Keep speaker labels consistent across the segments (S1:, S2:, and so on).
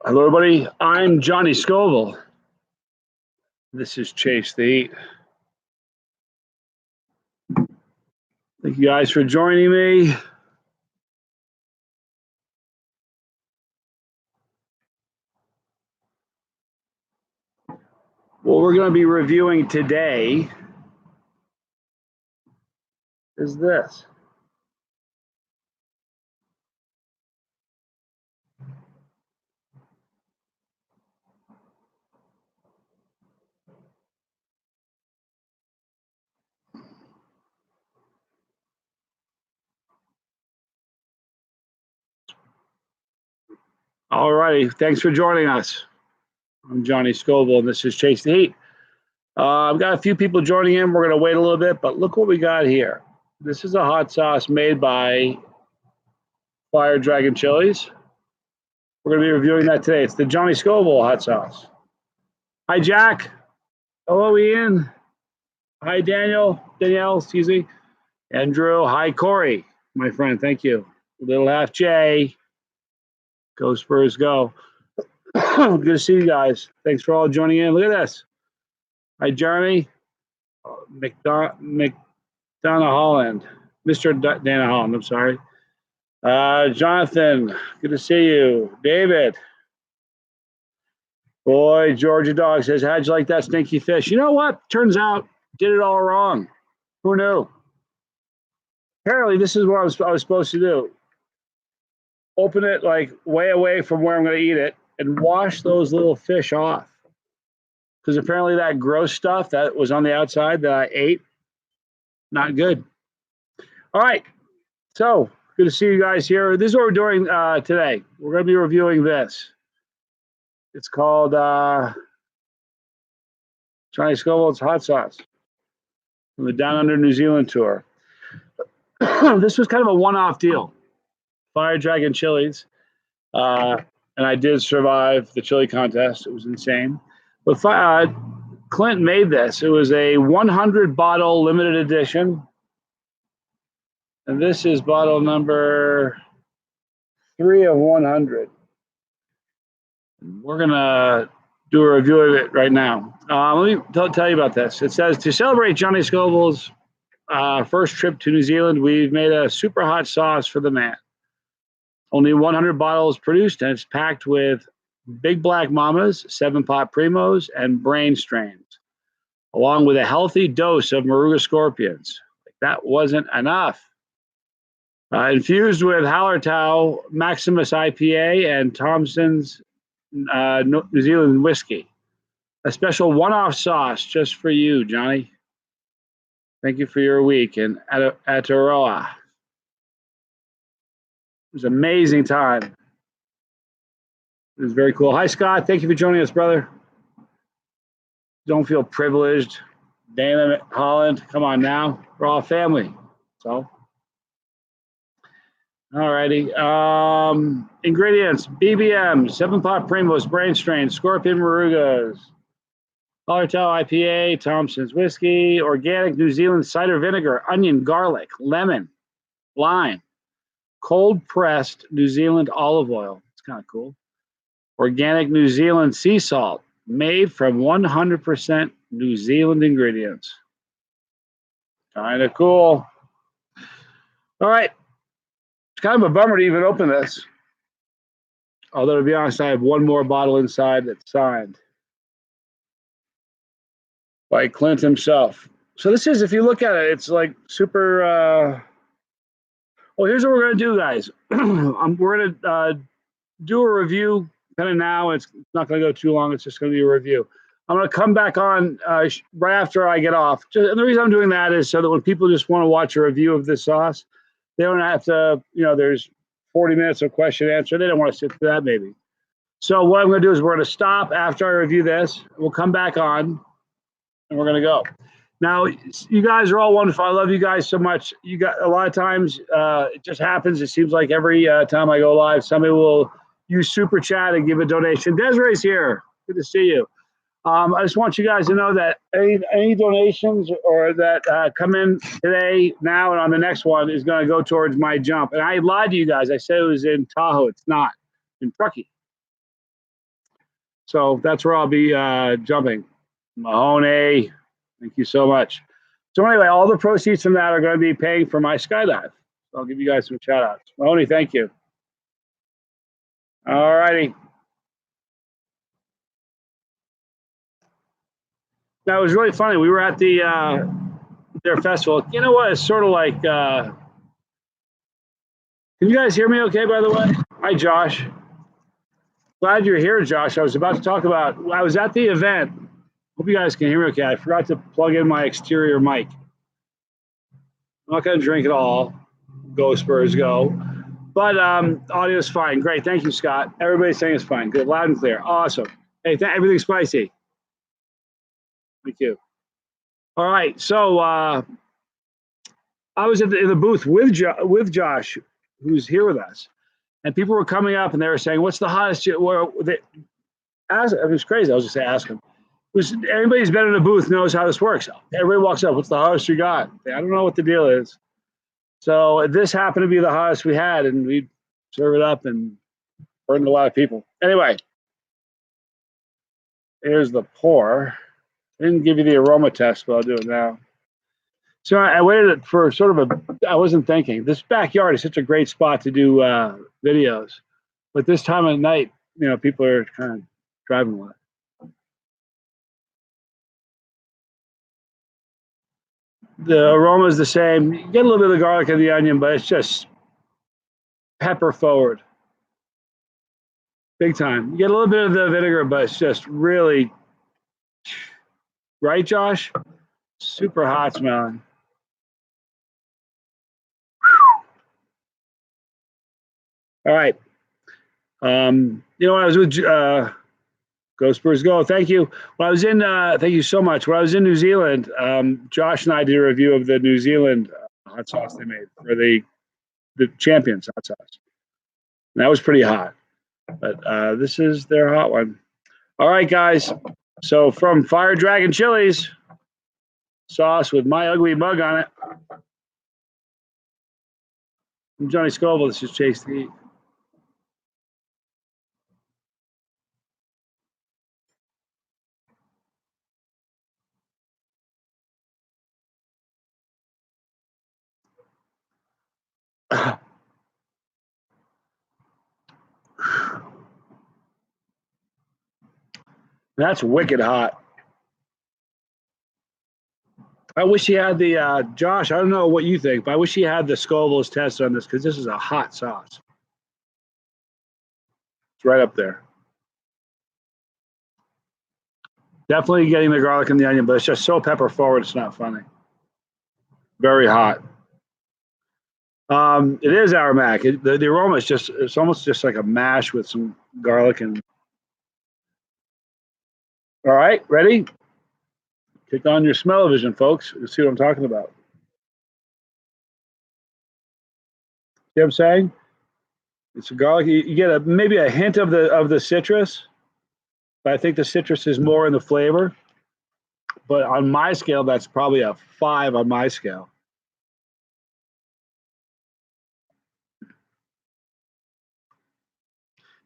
S1: Hello, everybody. I'm Johnny Scoville. This is Chase the Heat. Thank you guys for joining me. What we're going to be reviewing today is this. All righty. Thanks for joining us. I'm Johnny Scoville, and this is Chase the Heat. I've got a few people joining in. We're going to wait a little bit, but look what we got here. This is a hot sauce made by Fire Dragon Chillies. We're going to be reviewing that today. It's the Johnny Scoville hot sauce. Hi, Jack. Hello, Ian. Hi, Danielle, excuse me. Andrew. Hi, Corey, my friend. Thank you. Little half J. Go Spurs, go. Good to see you guys. Thanks for all joining in. Look at this. Hi, Jeremy. McDonough Holland. Mr. Dana Holland, I'm sorry. Jonathan, good to see you. David. Boy, Georgia Dog says, how'd you like that stinky fish? You know what? Turns out, did it all wrong. Who knew? Apparently, this is what I was supposed to do. Open it like way away from where I'm going to eat it and wash those little fish off. Because apparently that gross stuff that was on the outside that I ate, not good. All right. So good to see you guys here. This is what we're doing today. We're going to be reviewing this. It's called Johnny Scoville's Hot Sauce from the Down Under New Zealand tour. This was kind of a one-off deal. Fire Dragon Chillies. And I did survive the chili contest. It was insane. But Clint made this. It was a 100 bottle limited edition. And this is bottle number 3 of 100. We're going to do a review of it right now. Let me tell you about this. It says, to celebrate Johnny Scoville's first trip to New Zealand, we've made a super hot sauce for the man. Only 100 bottles produced, and it's packed with Big Black Mamas, 7-pot Primos, and Brain strains, along with a healthy dose of Moruga scorpions. That wasn't enough. Infused with Hallertau Maximus IPA and Thompson's New Zealand whiskey. A special one-off sauce just for you, Johnny. Thank you for your week in Aotearoa. It was an amazing time. It was very cool. Hi, Scott. Thank you for joining us, brother. Don't feel privileged. Dana Holland, come on now. We're all family. So, all righty. Ingredients: BBM, 7-pot Primos, Brain strain, Scorpion Morugas, Hallertau IPA, Thompson's whiskey, organic New Zealand cider vinegar, onion, garlic, lemon, lime. Cold pressed New Zealand olive oil. It's kind of cool. Organic New Zealand sea salt made from 100% New Zealand ingredients. Kind of cool. All right. It's kind of a bummer to even open this. Although, to be honest, I have one more bottle inside that's signed by Clint himself. So this is, if you look at it, it's like super... Well, here's what we're going to do, guys. We're going to do a review kind of now. It's not going to go too long. It's just going to be a review. I'm going to come back on right after I get off. And the reason I'm doing that is so that when people just want to watch a review of this sauce, they don't have to, there's 40 minutes of question and answer. They don't want to sit through that maybe. So what I'm going to do is we're going to stop after I review this. We'll come back on and we're going to go. Now, you guys are all wonderful. I love you guys so much. You got a lot of times it just happens. It seems like every time I go live, somebody will use Super Chat and give a donation. Desiree's here. Good to see you. I just want you guys to know that any donations or that come in today, now, and on the next one is going to go towards my jump. And I lied to you guys. I said it was in Tahoe. It's not. In Truckee. So that's where I'll be jumping. Mahoney, thank you so much. So anyway, all the proceeds from that are going to be paying for my skydive. So I'll give you guys some shout outs. Mahoney, thank you. All righty. Now it was really funny. We were at their festival. You know what? It's sort of like. Can you guys hear me? Okay, by the way. Hi, Josh. Glad you're here, Josh. I was about to talk about. I was at the event. Hope you guys can hear me okay. I forgot to plug in my exterior mic. I'm not going to drink it all. Go Spurs, go. But audio is fine. Great. Thank you, Scott. Everybody's saying it's fine. Good. Loud and clear. Awesome. Hey, everything's spicy. Thank you. All right. So I was in the booth with Josh, who's here with us. And people were coming up and they were saying, what's the hottest? Well, it was crazy. I was just saying, ask him. Everybody who's been in a booth knows how this works. Everybody walks up. What's the hottest you got? I don't know what the deal is. So this happened to be the hottest we had, and we serve it up and burned a lot of people. Anyway, here's the pour. I didn't give you the aroma test, but I'll do it now. So I waited for sort of I wasn't thinking. This backyard is such a great spot to do videos. But this time of night, people are kind of driving with it. The aroma is the same. You get a little bit of the garlic and the onion, but it's just pepper forward. Big time. You get a little bit of the vinegar, but it's just really, right, Josh? Super hot smelling. All right. When I was with Go Spurs Go, thank you. When I was in, thank you so much. When I was in New Zealand, Josh and I did a review of the New Zealand hot sauce they made for the Champions hot sauce. And that was pretty hot. But this is their hot one. All right, guys. So from Fire Dragon Chilies, sauce with my ugly mug on it. I'm Johnny Scoville. This is Chase the Eat. That's wicked hot. I wish he had the Josh. I don't know what you think, but I wish he had the Scoville's test on this because this is a hot sauce. It's right up there. Definitely getting the garlic and the onion, but it's just so pepper forward. It's not funny. Very hot. It is aromatic. The aroma is it's almost just like a mash with some garlic and. All right, ready? Kick on your smell-o-vision, folks. You'll see what I'm talking about. See what I'm saying? It's a garlic. You get maybe a hint of the citrus, but I think the citrus is more in the flavor. But on my scale, that's probably a 5 on my scale.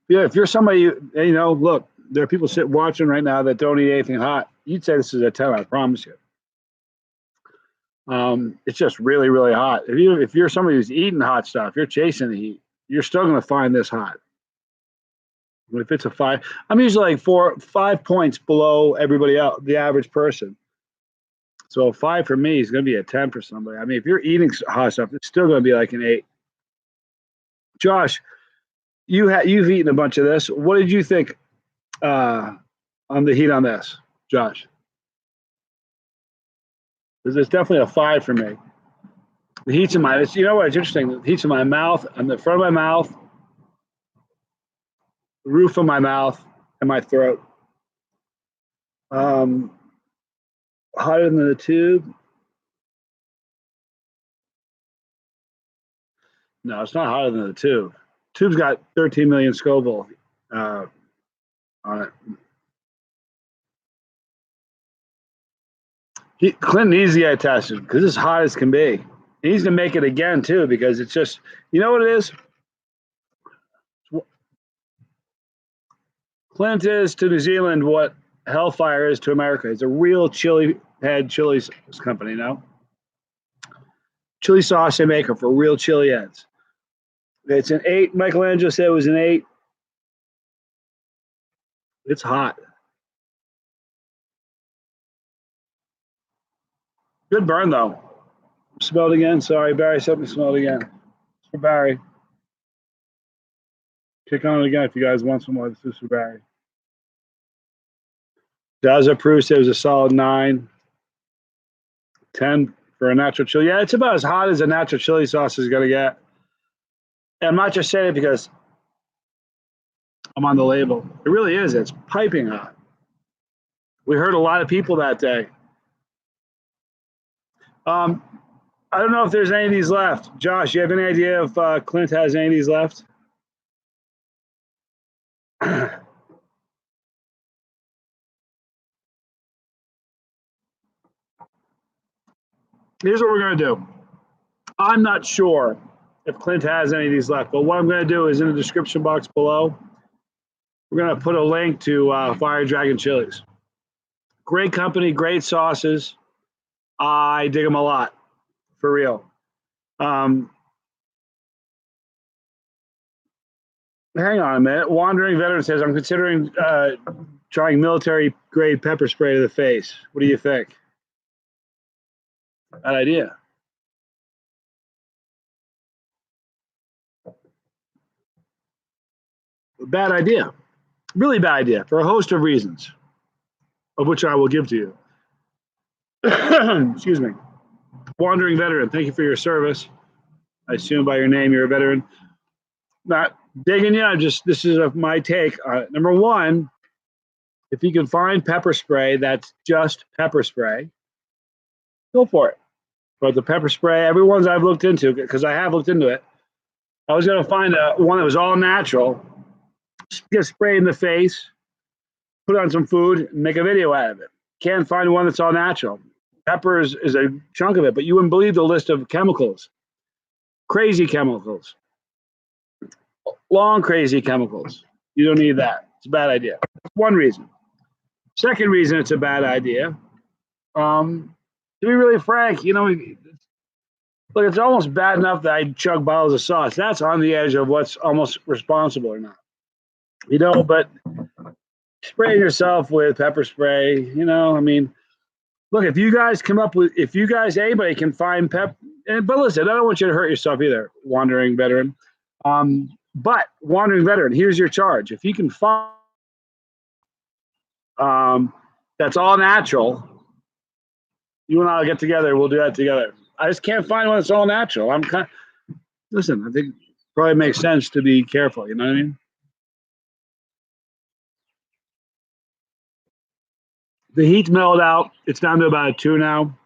S1: Yeah, if you're somebody, look, there are people sitting watching right now that don't eat anything hot. You'd say this is a 10, I promise you. It's just really, really hot. If you're somebody who's eating hot stuff, you're chasing the heat, you're still going to find this hot. If it's a 5, I'm usually like 5 points below everybody else, the average person. So a 5 for me is going to be a 10 for somebody. I mean, if you're eating hot stuff, it's still going to be like an 8. Josh, you've eaten a bunch of this. What did you think on the heat on this, Josh? Because it's definitely a 5 for me. The heat's in you know what? It's interesting. The heat's in my mouth, on the front of my mouth, the roof of my mouth, and my throat. Hotter than the tube. No, it's not hotter than the tube. Tube's got 13 million Scoville on it. Clinton needs to get tested because it's hot as can be. He needs to make it again too because it's just, you know what it is? Clint is to New Zealand what Hellfire is to America. It's a real chili head chili company now. Chili sauce they make for real chili heads. It's an 8. Michelangelo said it was an 8. It's hot. Good burn though. Smelled again. Sorry, Barry. Something smelled again. It's for Barry. Kick on it again if you guys want some more. This is for Barry. Does approve said it was a solid 9. 10 for a natural chili. Yeah, it's about as hot as a natural chili sauce is gonna get. And I'm not just saying it because I'm on the label. It really is. It's piping hot. We heard a lot of people that day. I don't know if there's any of these left. Josh, you have any idea if Clint has any of these left? Here's what we're going to do. I'm not sure if Clint has any of these left, but what I'm going to do is in the description box below, we're going to put a link to Fire Dragon Chilies. Great company, great sauces. I dig them a lot, for real. Hang on a minute. Wandering Veteran says, I'm considering trying military-grade pepper spray to the face. What do you think? Bad idea. Bad idea. Really bad idea for a host of reasons, of which I will give to you. Excuse me. Wandering Veteran, thank you for your service. I assume by your name you're a veteran. Not digging you. This is my take. Number one, if you can find pepper spray that's just pepper spray, go for it. But the pepper spray, everyone's I've looked into, because I have looked into it, I was going to find one that was all natural, get sprayed in the face, put on some food, and make a video out of it. Can't find one that's all natural. Peppers is a chunk of it, but you wouldn't believe the list of chemicals. Crazy chemicals. Long, crazy chemicals. You don't need that. It's a bad idea. That's one reason. Second reason it's a bad idea. To be really frank, look, it's almost bad enough that I chug bottles of sauce. That's on the edge of what's almost responsible or not. But spraying yourself with pepper spray, look, if you guys come up with, anybody can find but listen, I don't want you to hurt yourself either, Wandering Veteran. But Wandering Veteran, here's your charge. If you can find that's all natural, you and I'll get together. We'll do that together. I just can't find one that's all natural. Listen, I think it probably makes sense to be careful. You know what I mean? The heat's mellowed out. It's down to about a 2 now.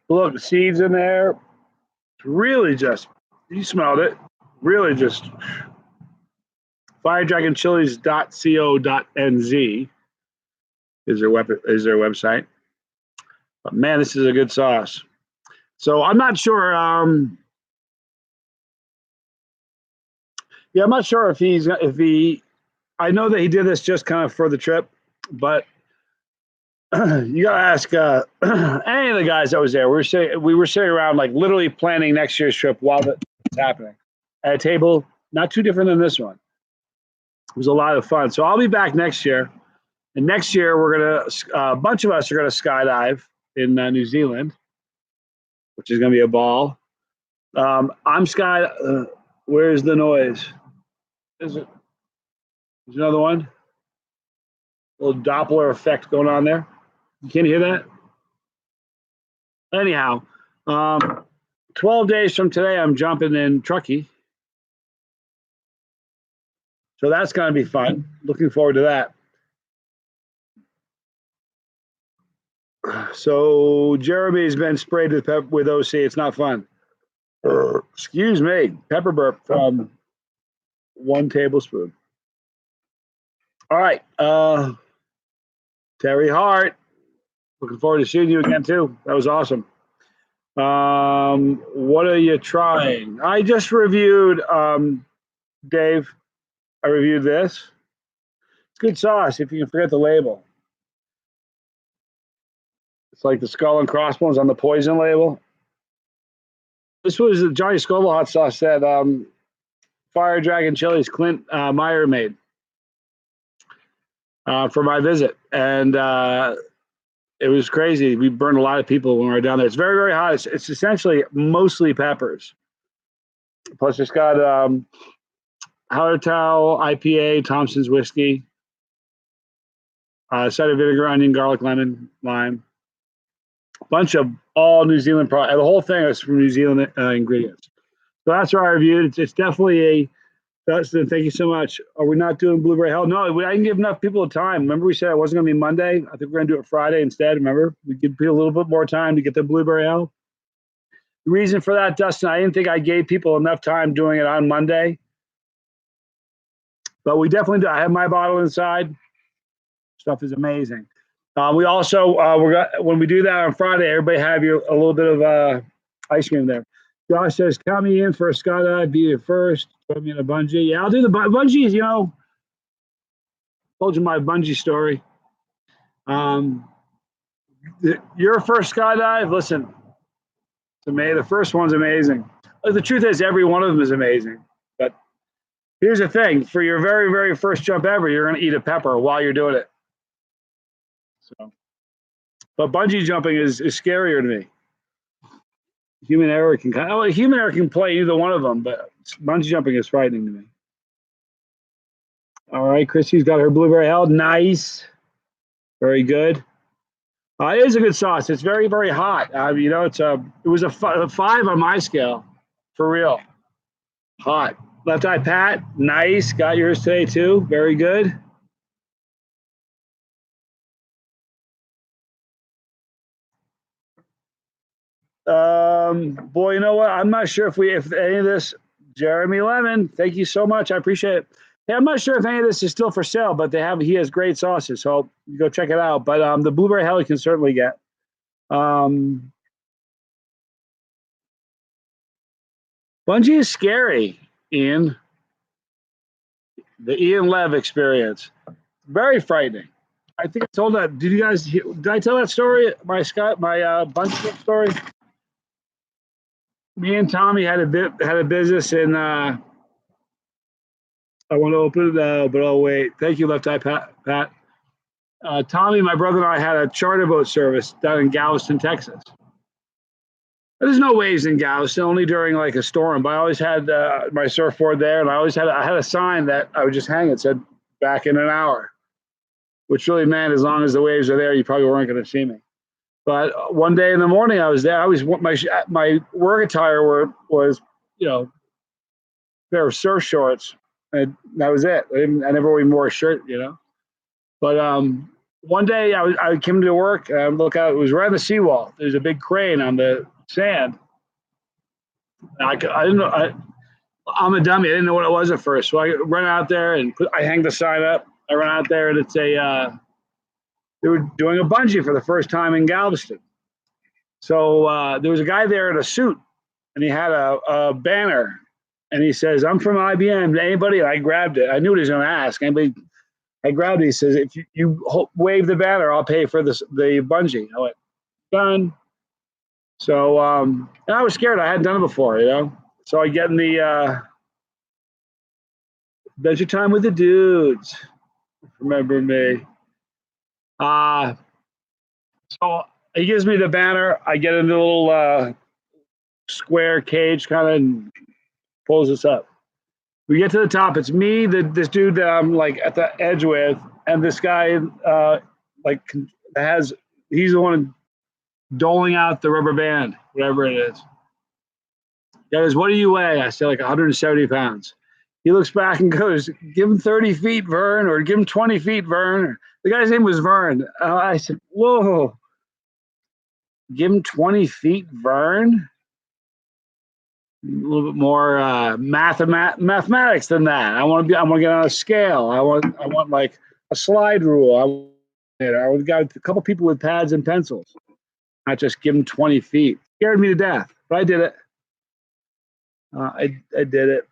S1: But look, the seeds in there. It's really just, you smelled it. Really just firedragonchilies.co.nz is their website. But man, this is a good sauce. So I'm not sure. I'm not sure if he. I know that he did this just kind of for the trip, but you gotta ask any of the guys that was there. We were sitting around like literally planning next year's trip while it's happening at a table not too different than this one. It was a lot of fun. So I'll be back next year, and next year we're gonna a bunch of us are gonna skydive in New Zealand, which is gonna be a ball. I'm where's the noise? Is it? There's another one. A little Doppler effect going on there. You can't hear that? Anyhow, 12 days from today, I'm jumping in Truckee. So that's going to be fun. Looking forward to that. So Jeremy's been sprayed with OC. It's not fun. Excuse me. Pepper burp from 1 tablespoon. All right. Terry Hart. Looking forward to seeing you again, too. That was awesome. What are you trying? I just reviewed, Dave, I reviewed this. good sauce if you can forget the label. It's like the skull and crossbones on the poison label. This was the Johnny Scoville hot sauce that Fire Dragon Chillies Clint Meyer made for my visit, and it was crazy. We burned a lot of people when we were down there. It's very, very hot. It's essentially mostly peppers. Plus, it's got Hallertau IPA, Thompson's whiskey, cider vinegar, onion, garlic, lemon, lime. Bunch of all New Zealand products. The whole thing is from New Zealand ingredients. So that's what I reviewed. It's definitely a. Dustin, thank you so much. Are we not doing Blueberry Hell? No, I didn't give enough people time. Remember we said it wasn't going to be Monday? I think we're going to do it Friday instead. Remember? We give people a little bit more time to get the Blueberry Hell. The reason for that, Dustin, I didn't think I gave people enough time doing it on Monday. But we definitely do. I have my bottle inside. Stuff is amazing. We also, when we do that on Friday, everybody have a little bit of ice cream there. Josh says, count me in for a skydive, be it first. Put me in a bungee. Yeah, I'll do the bungees, told you my bungee story. Your first skydive, listen, to me, the first one's amazing. The truth is, every one of them is amazing. But here's the thing. For your very, very first jump ever, you're going to eat a pepper while you're doing it. So, but bungee jumping is scarier to me. Human error can play either one of them, but bungee jumping is frightening to me. All right, Chrissy's got her Blueberry Hell. Nice. Very good. It is a good sauce. It's very, very hot. It was a 5 on my scale, for real. Hot. Left Eye Pat. Nice. Got yours today too. Very good. Boy, you know what? I'm not sure if any of this. Jeremy Lemon, thank you so much. I appreciate it. Hey, I'm not sure if any of this is still for sale, but he has great sauces, so go check it out. But the Blueberry Hell you can certainly get. Bungee is scary, Ian. The Ian Lev experience, very frightening. I think I told that. Did I tell that story? My bungee story. Me and Tommy had a business in. I want to open it, but oh wait. Thank you, Left Eye Pat. Tommy, my brother, and I had a charter boat service down in Galveston, Texas. There's no waves in Galveston, only during like a storm. But I always had my surfboard there, and I had a sign that I would just hang. It said "back in an hour," which really meant as long as the waves are there, you probably weren't going to see me. But one day in the morning, I was there. My work attire was pair of surf shorts, and that was it. I never even wore a shirt, But one day I came to work and I look out. It was right on the seawall. There's a big crane on the sand. I didn't know. I'm a dummy. I didn't know what it was at first. So I run out there and I hang the sign up. I run out there and it's they were doing a bungee for the first time in Galveston. So there was a guy there in a suit, and he had a banner, and he says, "I'm from IBM. Anybody?" And I grabbed it. I knew what he was going to ask. Anybody? I grabbed it. He says, "If you wave the banner, I'll pay for the bungee." I went, "Done." So and I was scared. I hadn't done it before, So I get in the Adventure Time with the Dudes. Remember me? So he gives me the banner. I get into a little square cage kind of and pulls us up. We get to the top. It's me, this dude that I'm like at the edge with, and this guy he's the one doling out the rubber band, whatever it is. He goes, "What do you weigh?" I say like 170 pounds. He looks back and goes, "Give him 30 feet, Vern, or give him 20 feet, Vern." The guy's name was Vern. I said, "Whoa. Give him 20 feet, Vern?" A little bit more mathematics than that. I want to get on a scale. I want like a slide rule. I would got a couple people with pads and pencils, not just give them 20 feet. Scared me to death, but I did it. I did it.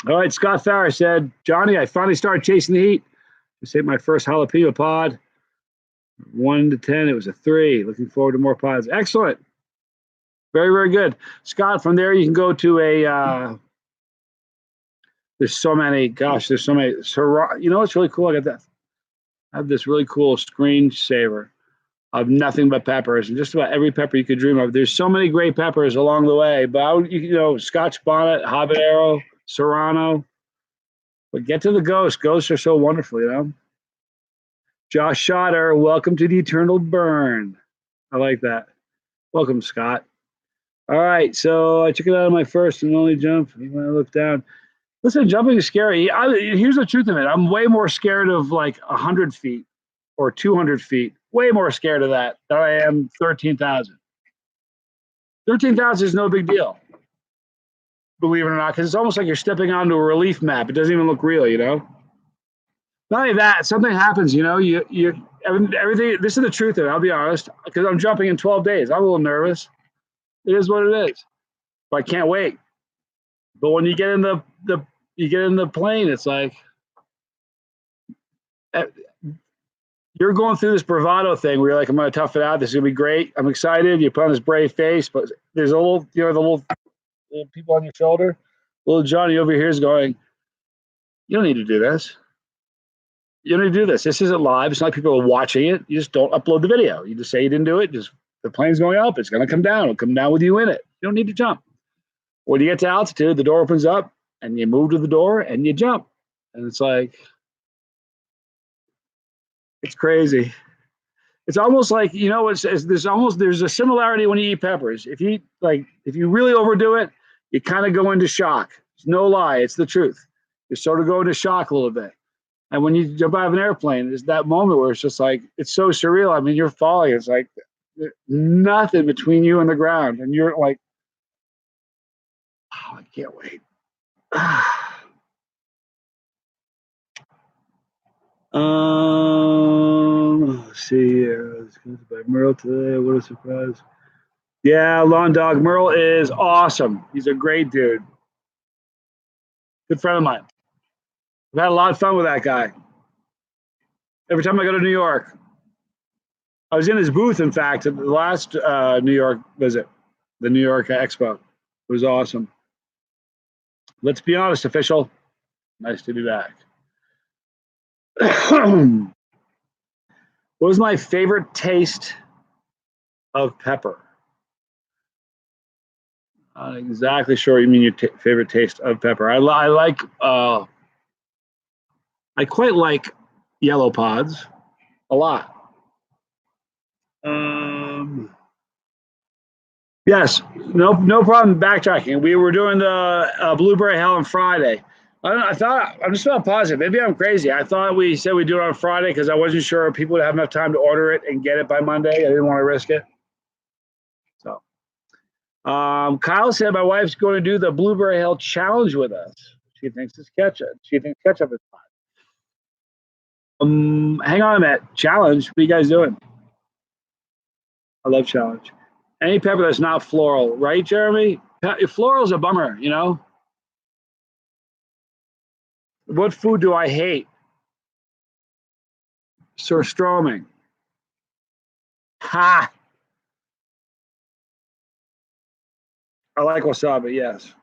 S1: All right, Scott Farrer said, Johnny, I finally started chasing the heat. Just ate my first jalapeno pod. 1 to 10, it was a 3. Looking forward to more pods. Excellent. Very, very good. Scott, from there you can go to there's so many, gosh, there's so many. You know what's really cool? I have this really cool screensaver of nothing but peppers and just about every pepper you could dream of. There's so many great peppers along the way, but Scotch bonnet, habanero, serrano. But get to the ghosts. Ghosts are so wonderful. Josh Schotter, welcome to the eternal burn. I like that. Welcome, Scott. All right, so I took it out of my first and only jump. When I look down, listen, jumping is scary. Here's the truth of it. I'm way more scared of like 100 feet or 200 feet. Way more scared of that than I am 13,000. 13,000 is no big deal, believe it or not, because it's almost like you're stepping onto a relief map. It doesn't even look real. Not only that, something happens. Everything. This is the truth of it. I'll be honest, because I'm jumping in 12 days. I'm a little nervous. It is what it is. But I can't wait. But when you get in the plane, it's like you're going through this bravado thing where you're like, I'm going to tough it out. This is going to be great. I'm excited. You put on this brave face, but there's a little, the little people on your shoulder. Little Johnny over here is going, you don't need to do this. You don't need to do this. This isn't live. It's not like people are watching it. You just don't upload the video. You just say you didn't do it. Just the plane's going up. It's going to come down. It'll come down with you in it. You don't need to jump. When you get to altitude, the door opens up and you move to the door and you jump. And it's like, it's crazy. It's almost like, there's a similarity when you eat peppers. If you really overdo it, you kind of go into shock. It's no lie. It's the truth. You sort of go into shock a little bit. And when you jump out of an airplane, there's that moment where it's just like, it's so surreal. I mean, you're falling. It's like nothing between you and the ground. And you're like, oh, I can't wait. Let's see here. Let's go by Merle today. What a surprise. Yeah, Lawn Dog. Merle is awesome. He's a great dude. Good friend of mine. I've had a lot of fun with that guy. Every time I go to New York, I was in his booth, in fact, at the last New York visit, the New York Expo. It was awesome. Let's be honest, official. Nice to be back. What was my favorite taste of pepper? Not exactly sure what you mean your favorite taste of pepper. I quite like yellow pods a lot. Yes, no problem backtracking. We were doing the blueberry hell on Friday. I'm just not positive. Maybe I'm crazy. I thought we said we'd do it on Friday because I wasn't sure if people would have enough time to order it and get it by Monday. I didn't want to risk it. So, Kyle said my wife's going to do the blueberry hell challenge with us. She thinks it's ketchup. She thinks ketchup is fine. Hang on a minute. Challenge. What are you guys doing? I love challenge. Any pepper that's not floral, right, Jeremy? Floral is a bummer. What food do I hate? Surströmming. Ha! I like wasabi, yes.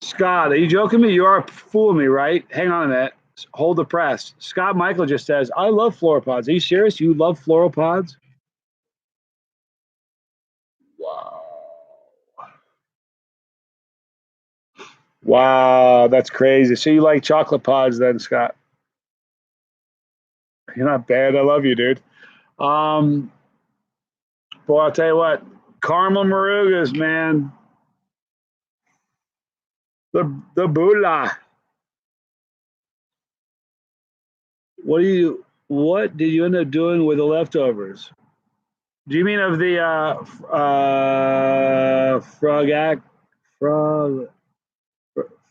S1: Scott, are you joking me? You are fooling me, right? Hang on a minute. Hold the press. Scott Michael just says, I love floral pods. Are you serious? You love floral pods? Wow. Wow, that's crazy. So you like chocolate pods then, Scott? You're not bad. I love you, dude. Boy, I'll tell you what, caramel marugas, man. The bula. What did you end up doing with the leftovers? Do you mean of the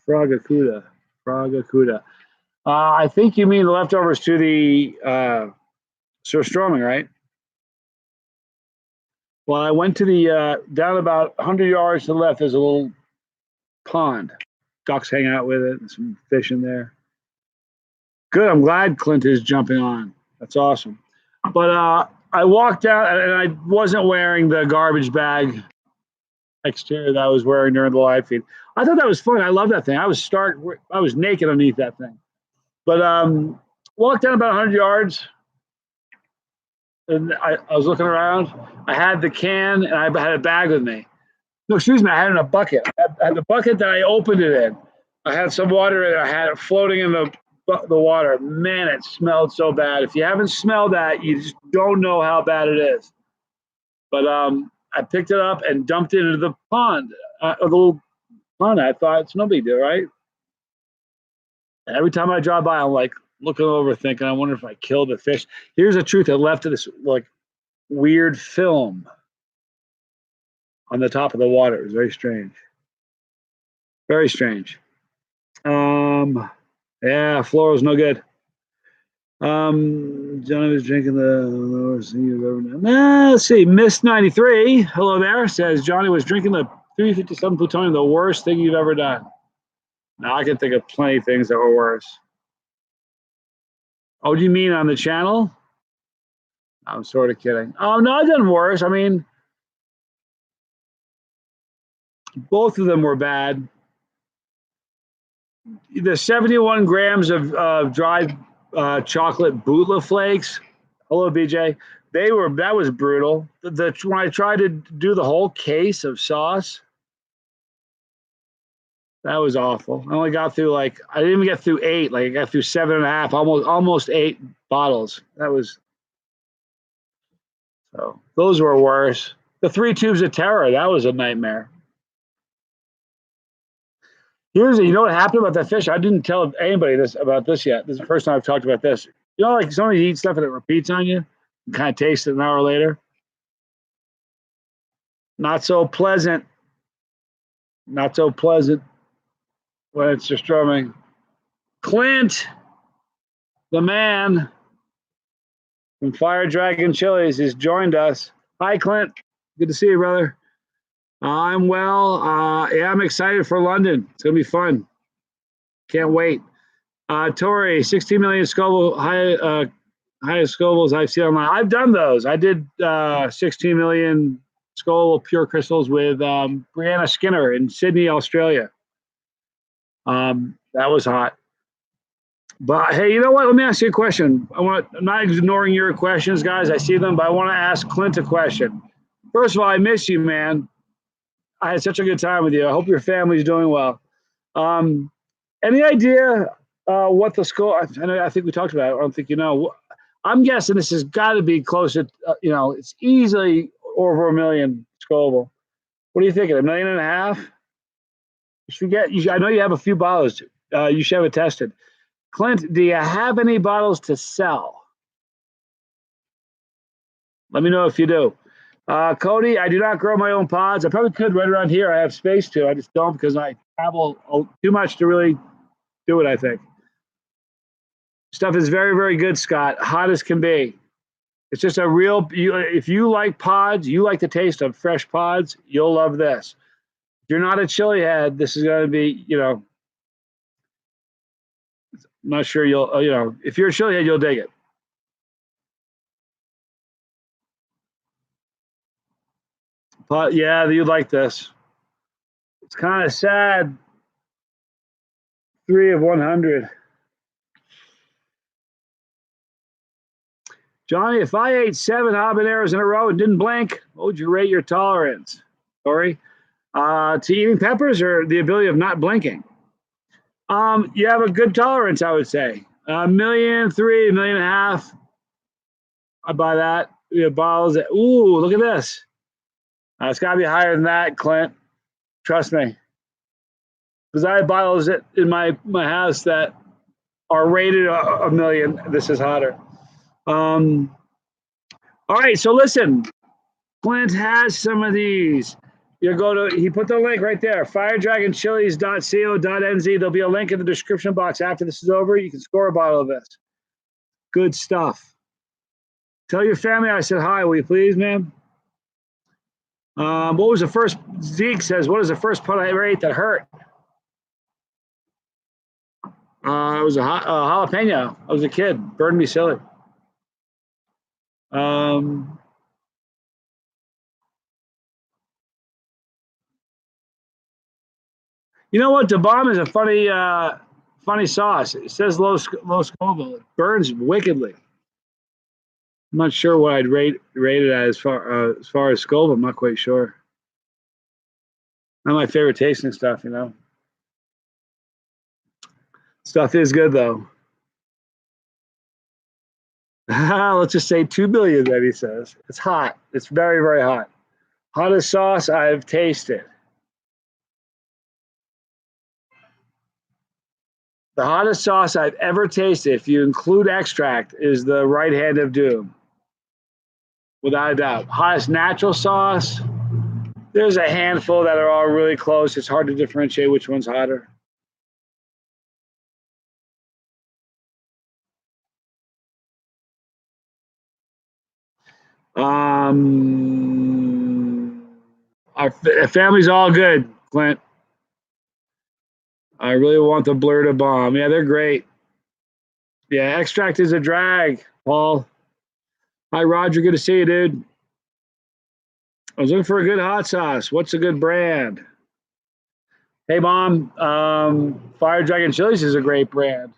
S1: fragacuda? Fragacuda. I think you mean the leftovers to the surströmming, right? Well, I went to the down about 100 yards to the left. There's a little pond. ducks hang out with it and some fish in there. Good. I'm glad Clint is jumping on. That's awesome. But I walked out and I wasn't wearing the garbage bag exterior that I was wearing during the live feed. I thought that was fun. I love that thing. I was naked underneath that thing. But walked down about 100 yards, and I was looking around. I had the can, and I had a bag with me. No, excuse me. I had it in a bucket. I had the bucket that I opened it in. I had some water in it. I had it floating in the water. Man, it smelled so bad. If you haven't smelled that, you just don't know how bad it is. But I picked it up and dumped it into the pond, a little pond. I thought it's no big deal, right? And every time I drive by, I'm like looking over, thinking, I wonder if I killed the fish. Here's the truth: it left this like weird film on the top of the water. It was very strange. Very strange. Yeah, Floro's no good. Johnny was drinking the lowest thing you've ever done. Let's see. Miss 93, hello there, says Johnny was drinking the 357 plutonium, the worst thing you've ever done. Now I can think of plenty of things that were worse. Oh, do you mean on the channel? I'm sort of kidding. Oh, no, I've done worse. I mean, both of them were bad. The 71 grams of dried chocolate Bootla flakes. Hello, BJ. That was brutal. When I tried to do the whole case of sauce, that was awful. I only got through I didn't even get through 8. Like I got through 7.5, almost 8 bottles. So those were worse. The 3 tubes of terror, that was a nightmare. You know what happened about that fish? I didn't tell anybody about this yet. This is the first time I've talked about this. You know, like somebody eats stuff and it repeats on you, and kind of taste it an hour later. Not so pleasant. Not so pleasant when it's just drumming. Clint, the man from Fire Dragon Chillies, has joined us. Hi, Clint. Good to see you, brother. I'm well. Yeah, I'm excited for London. It's going to be fun. Can't wait. Tori, 16 million Scoville, highest Scovilles I've seen online. I've done those. I did 16 million Scoville pure crystals with Brianna Skinner in Sydney, Australia. That was hot. But hey, you know what? Let me ask you a question. I'm not ignoring your questions, guys. I see them, but I want to ask Clint a question. First of all, I miss you, man. I had such a good time with you. I hope your family's doing well. Any idea what the score? I think we talked about it. I don't think you know. I'm guessing this has got to be close to, it's easily over 1 million Scoville. What are you thinking? 1.5 million? I know you have a few bottles. You should have it tested. Clint, do you have any bottles to sell? Let me know if you do. Cody, I do not grow my own pods. I probably could right around here. I have space to. I just don't because I travel too much to really do it, I think. Stuff is very, very good, Scott. Hot as can be. It's just if you like pods, you like the taste of fresh pods, you'll love this. If you're not a chili head, this is going to be, I'm not sure if you're a chili head, you'll dig it. But yeah, you'd like this. It's kind of sad. 3 of 100. Johnny, if I ate 7 habaneros in a row and didn't blink, what would you rate your tolerance? Sorry. To eating peppers or the ability of not blinking? You have a good tolerance, I would say. 1.3 million, 1.5 million. I buy that. We have bottles. Ooh, look at this. It's got to be higher than that, Clint. Trust me. Because I have bottles in my house that are rated 1 million. This is hotter. All right, so listen. Clint has some of these. He put the link right there, firedragonchilies.co.nz. There'll be a link in the description box after this is over. You can score a bottle of this. Good stuff. Tell your family I said hi, will you please, ma'am? What was the first? Zeke says, what is the first putt I ever ate that hurt? It was a jalapeno. I was a kid. Burned me silly. You know what? The bomb is a funny sauce. It says low Scoville. It burns wickedly. I'm not sure what I'd rate it as far as Scoville. I'm not quite sure. Not my favorite tasting stuff, you know. Stuff is good though. Let's just say 2 billion. Then he says it's hot. It's very very hot. Hottest sauce I've tasted. The hottest sauce I've ever tasted, if you include extract, is the right hand of doom. Without a doubt. Hottest natural sauce. There's a handful that are all really close. It's hard to differentiate which one's hotter. Our family's all good, Clint. I really want the blur to bomb. Yeah, they're great. Yeah, extract is a drag, Paul. Hi, Roger. Good to see you, dude. I was looking for a good hot sauce. What's a good brand? Hey, Mom. Fire Dragon Chillies is a great brand.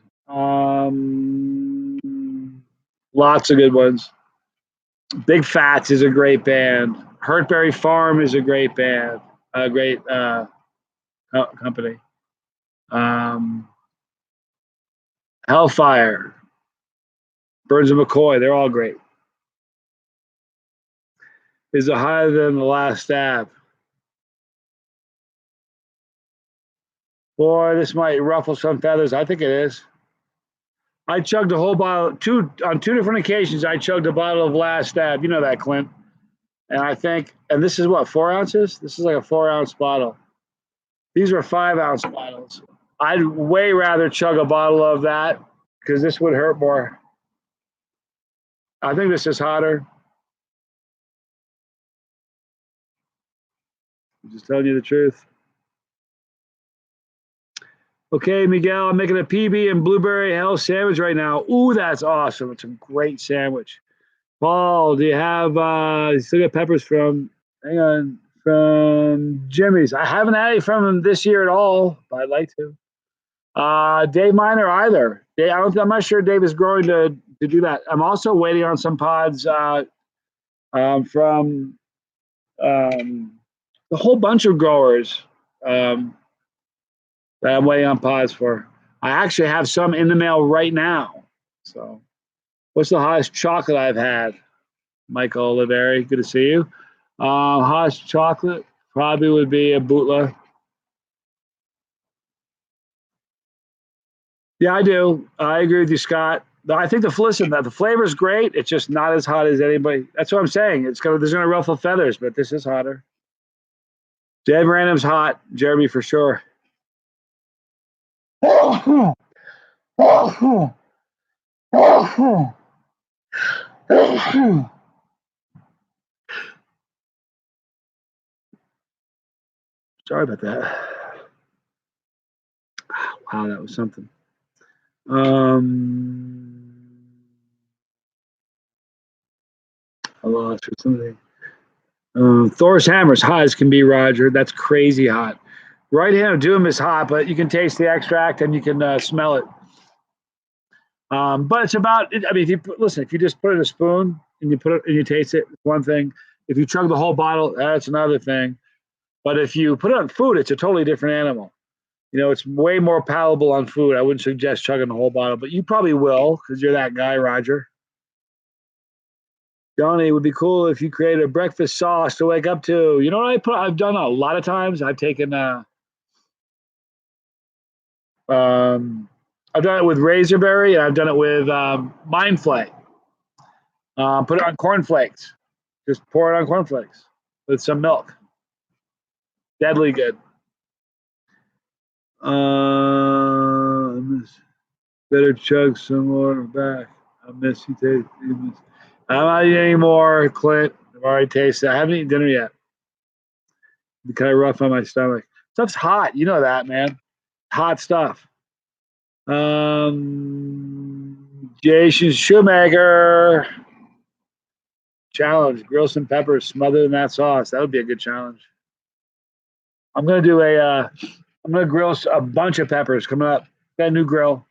S1: Lots of good ones. Big Fats is a great band. Hurtberry Farm is a great band. A great company. Hellfire, Burns and McCoy, they're all great. Is it higher than the last stab? Boy, this might ruffle some feathers. I think it is. I chugged a whole bottle on two different occasions. I chugged a bottle of Last Stab. You know that, Clint. And I think, and this is what, 4 ounces? This is like a 4-ounce bottle. These are 5-ounce bottles. I'd way rather chug a bottle of that because this would hurt more. I think this is hotter. I'm just telling you the truth. Okay, Miguel, I'm making a PB and blueberry hell sandwich right now. Ooh, that's awesome. It's a great sandwich. Paul, do you have you still got peppers from from Jimmy's? I haven't had any from him this year at all, but I'd like to. Dave Miner either. I'm not sure Dave is growing to do that. I'm also waiting on some pods from a whole bunch of growers that I'm waiting on pods for. I actually have some in the mail right now. So, what's the hottest chocolate I've had? Michael Oliveri, good to see you. Hottest chocolate probably would be a Bootla. Yeah, I do. I agree with you, Scott. I think the flavor is great. It's just not as hot as anybody. That's what I'm saying. There's gonna ruffle feathers, but this is hotter. Dead Random's hot, Jeremy for sure. Sorry about that. Wow, that was something. I lost for something. Thor's hammer's hot as can be, Roger. That's crazy hot. Right hand of doom is hot, but you can taste the extract and you can smell it. But it's about. I mean, if you just put it in a spoon and you taste it, it's one thing. If you chug the whole bottle, that's another thing. But if you put it on food, it's a totally different animal. You know, it's way more palatable on food. I wouldn't suggest chugging the whole bottle, but you probably will because you're that guy, Roger. Johnny, it would be cool if you created a breakfast sauce to wake up to. You know what I've done a lot of times. I've done it with Razorberry and I've done it with Mindflay. Put it on cornflakes. Just pour it on cornflakes with some milk. Deadly good. Better chug some more back. I miss you. I'm not eating anymore, Clint. I've already tasted it. I haven't eaten dinner yet. It's kind of rough on my stomach. Stuff's hot. You know that, man. Hot stuff. Jason Shoemaker challenge: grill some peppers smothered in that sauce. That would be a good challenge. I'm gonna do a. I'm gonna grill a bunch of peppers coming up. Got a new grill.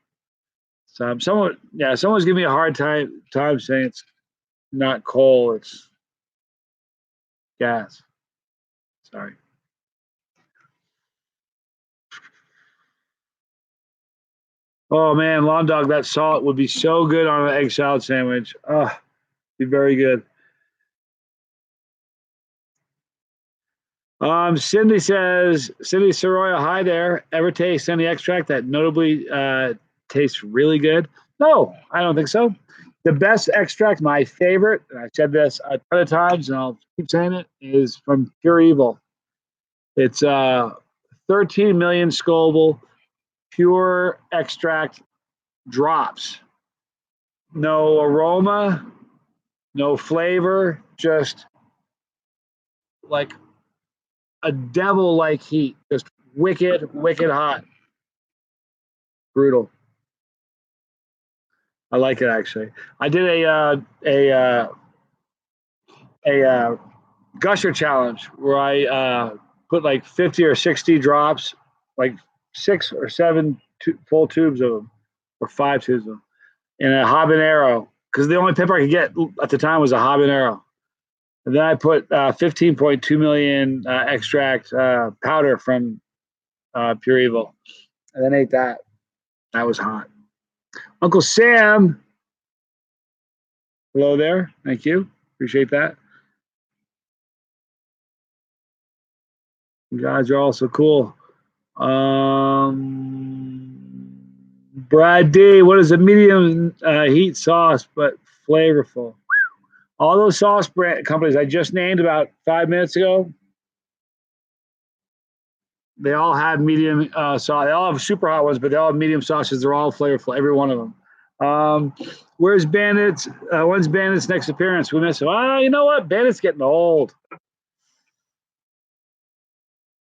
S1: So someone's giving me a hard time saying it's not coal, it's gas. Sorry. Oh man, lawn dog, that salt would be so good on an egg salad sandwich. Oh, be very good. Cindy Soroya, hi there. Ever taste any extract that notably tastes really good? No, I don't think so. The best extract, my favorite, and I said this a ton of times, and I'll keep saying it, is from Pure Evil. It's 13 million Scoville pure extract drops. No aroma, no flavor, just like a devil-like heat, just wicked, wicked hot, brutal. I like it actually. I did a gusher challenge where I put like 50 or 60 drops, like 6 or 7 full tubes of them, or 5 tubes of them, in a habanero, because the only pepper I could get at the time was a habanero. And then I put 15.2 million extract powder from Pure Evil, and then ate that. That was hot. Uncle Sam, hello there. Thank you. Appreciate that. You guys are all so cool. Brad D, what is a medium heat sauce but flavorful? All those sauce brand companies I just named about 5 minutes ago, they all have medium sauce. They all have super hot ones, but they all have medium sauces. They're all flavorful, every one of them. Where's Bandits? When's Bandits' next appearance? We miss him. You know what? Bandits getting old.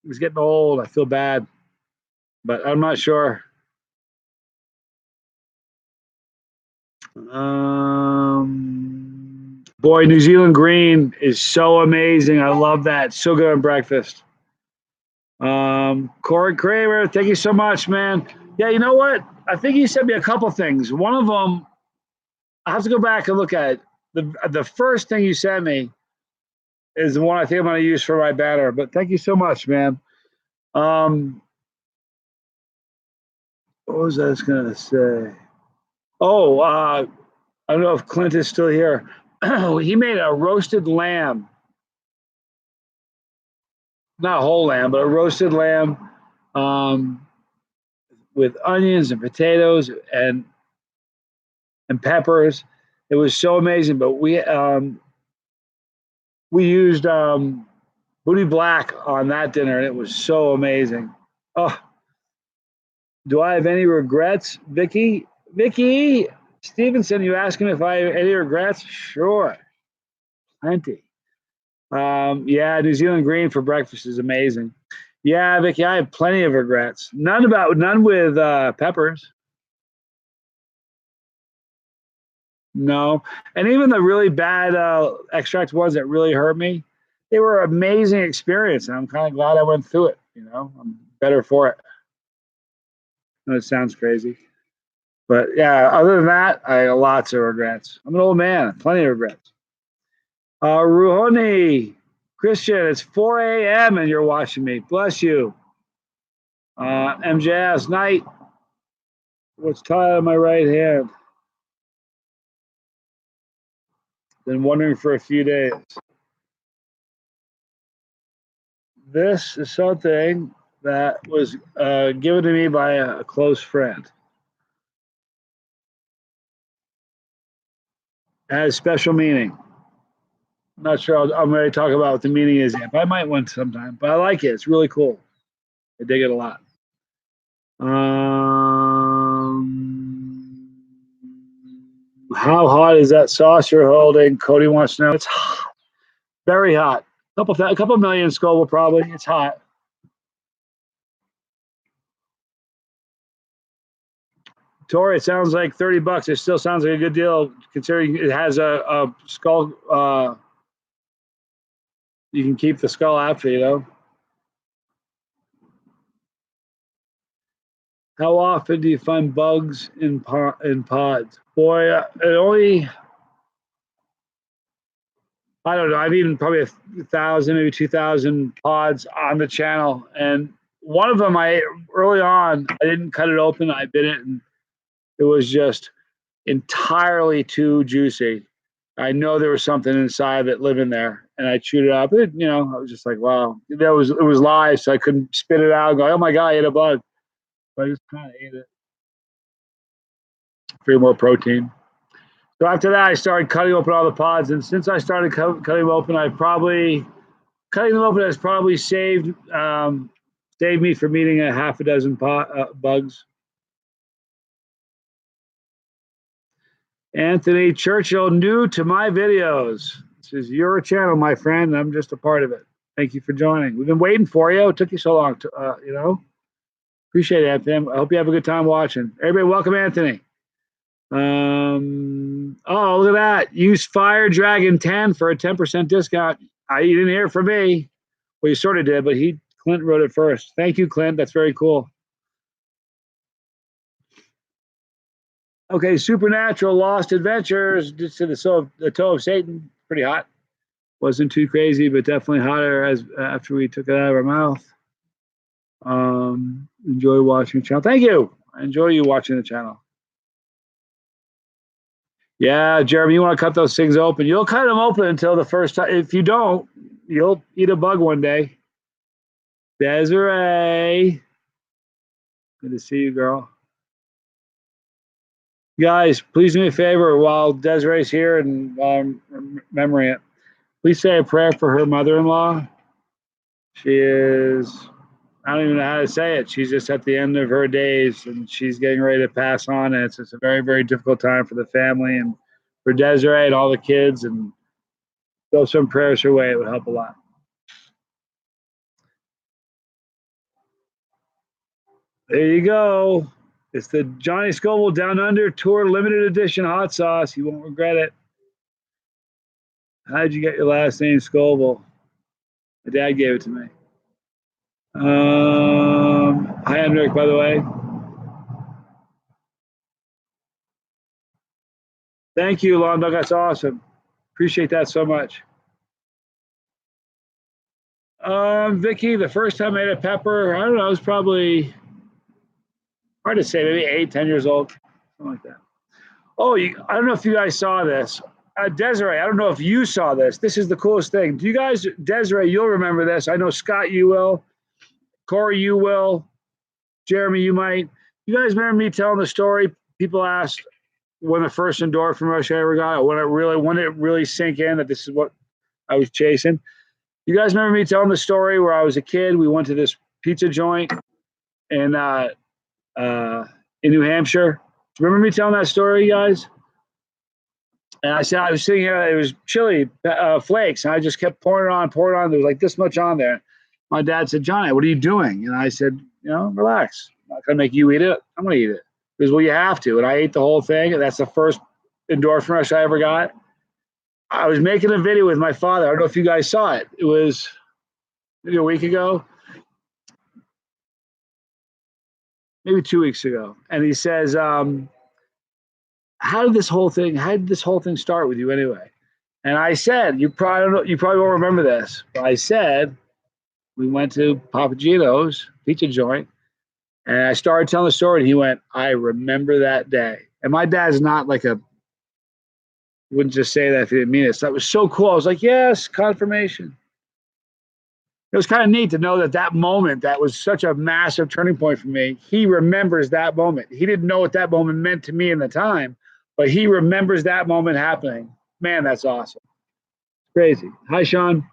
S1: He's getting old. I feel bad, but I'm not sure. Boy, New Zealand green is so amazing. I love that. So good on breakfast. Corey Kramer, thank you so much, man. Yeah, you know what? I think he sent me a couple things. One of them, I have to go back and look at it. The first thing you sent me is the one I think I'm going to use for my banner. But thank you so much, man. What was I going to say? Oh, I don't know if Clint is still here. He made a roasted lamb, not a whole lamb, but a roasted lamb with onions and potatoes and peppers. It was so amazing. But we used Booty Black on that dinner, and it was so amazing. Oh, do I have any regrets, Vicky? Vicky Stevenson, you asking if I have any regrets? Sure, plenty. Yeah, New Zealand green for breakfast is amazing. Yeah, Vicky, I have plenty of regrets. None with peppers. No, and even the really bad extract ones that really hurt me, they were an amazing experience, and I'm kind of glad I went through it. You know, I'm better for it. I know it sounds crazy, but yeah. Other than that, I have lots of regrets. I'm an old man, plenty of regrets. Ruhoni, Christian, it's 4 a.m. and you're watching me. Bless you. MJS, night. What's tied on my right hand? Been wondering for a few days. This is something that was given to me by a close friend. It has special meaning. I'm not sure I'm ready to talk about what the meaning is yet, but I might one sometime. But I like it. It's really cool. I dig it a lot. How hot is that sauce you're holding? Cody wants to know. It's hot, very hot. A couple million Scoville probably. It's hot. Tori, it sounds like $30. It still sounds like a good deal considering it has a skull. You can keep the skull after, you know. How often do you find bugs in pods? Boy, it only, I don't know. I've eaten probably 1,000, maybe 2,000 pods on the channel, and one of them early on I didn't cut it open. I bit it, and it was just entirely too juicy. I know there was something inside that living there, and I chewed it up. I was just like, wow, it was live, so I couldn't spit it out and go, oh my god, I ate a bug. But I just kind of ate it for more protein. So after that, I started cutting open all the pods, and since I started cutting them open, cutting them open has probably saved me from eating a half a dozen bugs. Anthony Churchill, new to my videos. This is your channel, my friend. I'm just a part of it. Thank you for joining. We've been waiting for you. It took you so long to, Appreciate it, Anthony. I hope you have a good time watching. Everybody, welcome Anthony. Oh, look at that. Use Fire Dragon 10 for a 10% discount. You didn't hear from me. Well, you sort of did, but Clint wrote it first. Thank you, Clint. That's very cool. Okay, Supernatural Lost Adventures to the Toe of Satan. Pretty hot. Wasn't too crazy, but definitely hotter after we took it out of our mouth. Enjoy watching the channel. Thank you. I enjoy you watching the channel. Yeah, Jeremy, you want to cut those things open. You'll cut them open until the first time. If you don't, you'll eat a bug one day. Desiree. Good to see you, girl. Guys, please do me a favor while Desiree's here and while I'm remembering it. Please say a prayer for her mother-in-law. She is, I don't even know how to say it. She's just at the end of her days and she's getting ready to pass on. And it's just a very, very difficult time for the family and for Desiree and all the kids. And throw some prayers her way. It would help a lot. There you go. It's the Johnny Scoville Down Under Tour Limited Edition hot sauce. You won't regret it. How did you get your last name, Scoville? My dad gave it to me. Hi, Henrik, by the way. Thank you, Londo. That's awesome. Appreciate that so much. Vicky, the first time I ate a pepper, I don't know, it was probably hard to say, maybe 8, 10 years old, something like that. Oh, I don't know if you guys saw this. Desiree, I don't know if you saw this. This is the coolest thing. Do you guys, Desiree, you'll remember this. I know Scott, you will. Corey, you will. Jeremy, you might. You guys remember me telling the story? People asked when the first endorphin rush I ever got, when it really sank in that this is what I was chasing. You guys remember me telling the story where I was a kid? We went to this pizza joint in New Hampshire. Remember me telling that story, you guys? And I said I was sitting here. It was chili flakes, and I just kept pouring it on. There was like this much on there. My dad said, "Johnny, what are you doing?" And I said, relax. I'm not gonna make you eat it. I'm gonna eat it. He goes, well, you have to. And I ate the whole thing. And that's the first endorphin rush I ever got. I was making a video with my father. I don't know if you guys saw it. It was maybe a week ago, maybe 2 weeks ago. And he says, how did this whole thing start with you anyway? And I said, you probably won't remember this, but I said, we went to Papagino's pizza joint, and I started telling the story, and he went, I remember that day. And my dad's not like wouldn't just say that if he didn't mean it. So that was so cool. I was like, yes, confirmation. It was kind of neat to know that moment, that was such a massive turning point for me. He remembers that moment. He didn't know what that moment meant to me in the time, but he remembers that moment happening. Man, that's awesome. Crazy. Hi, Sean.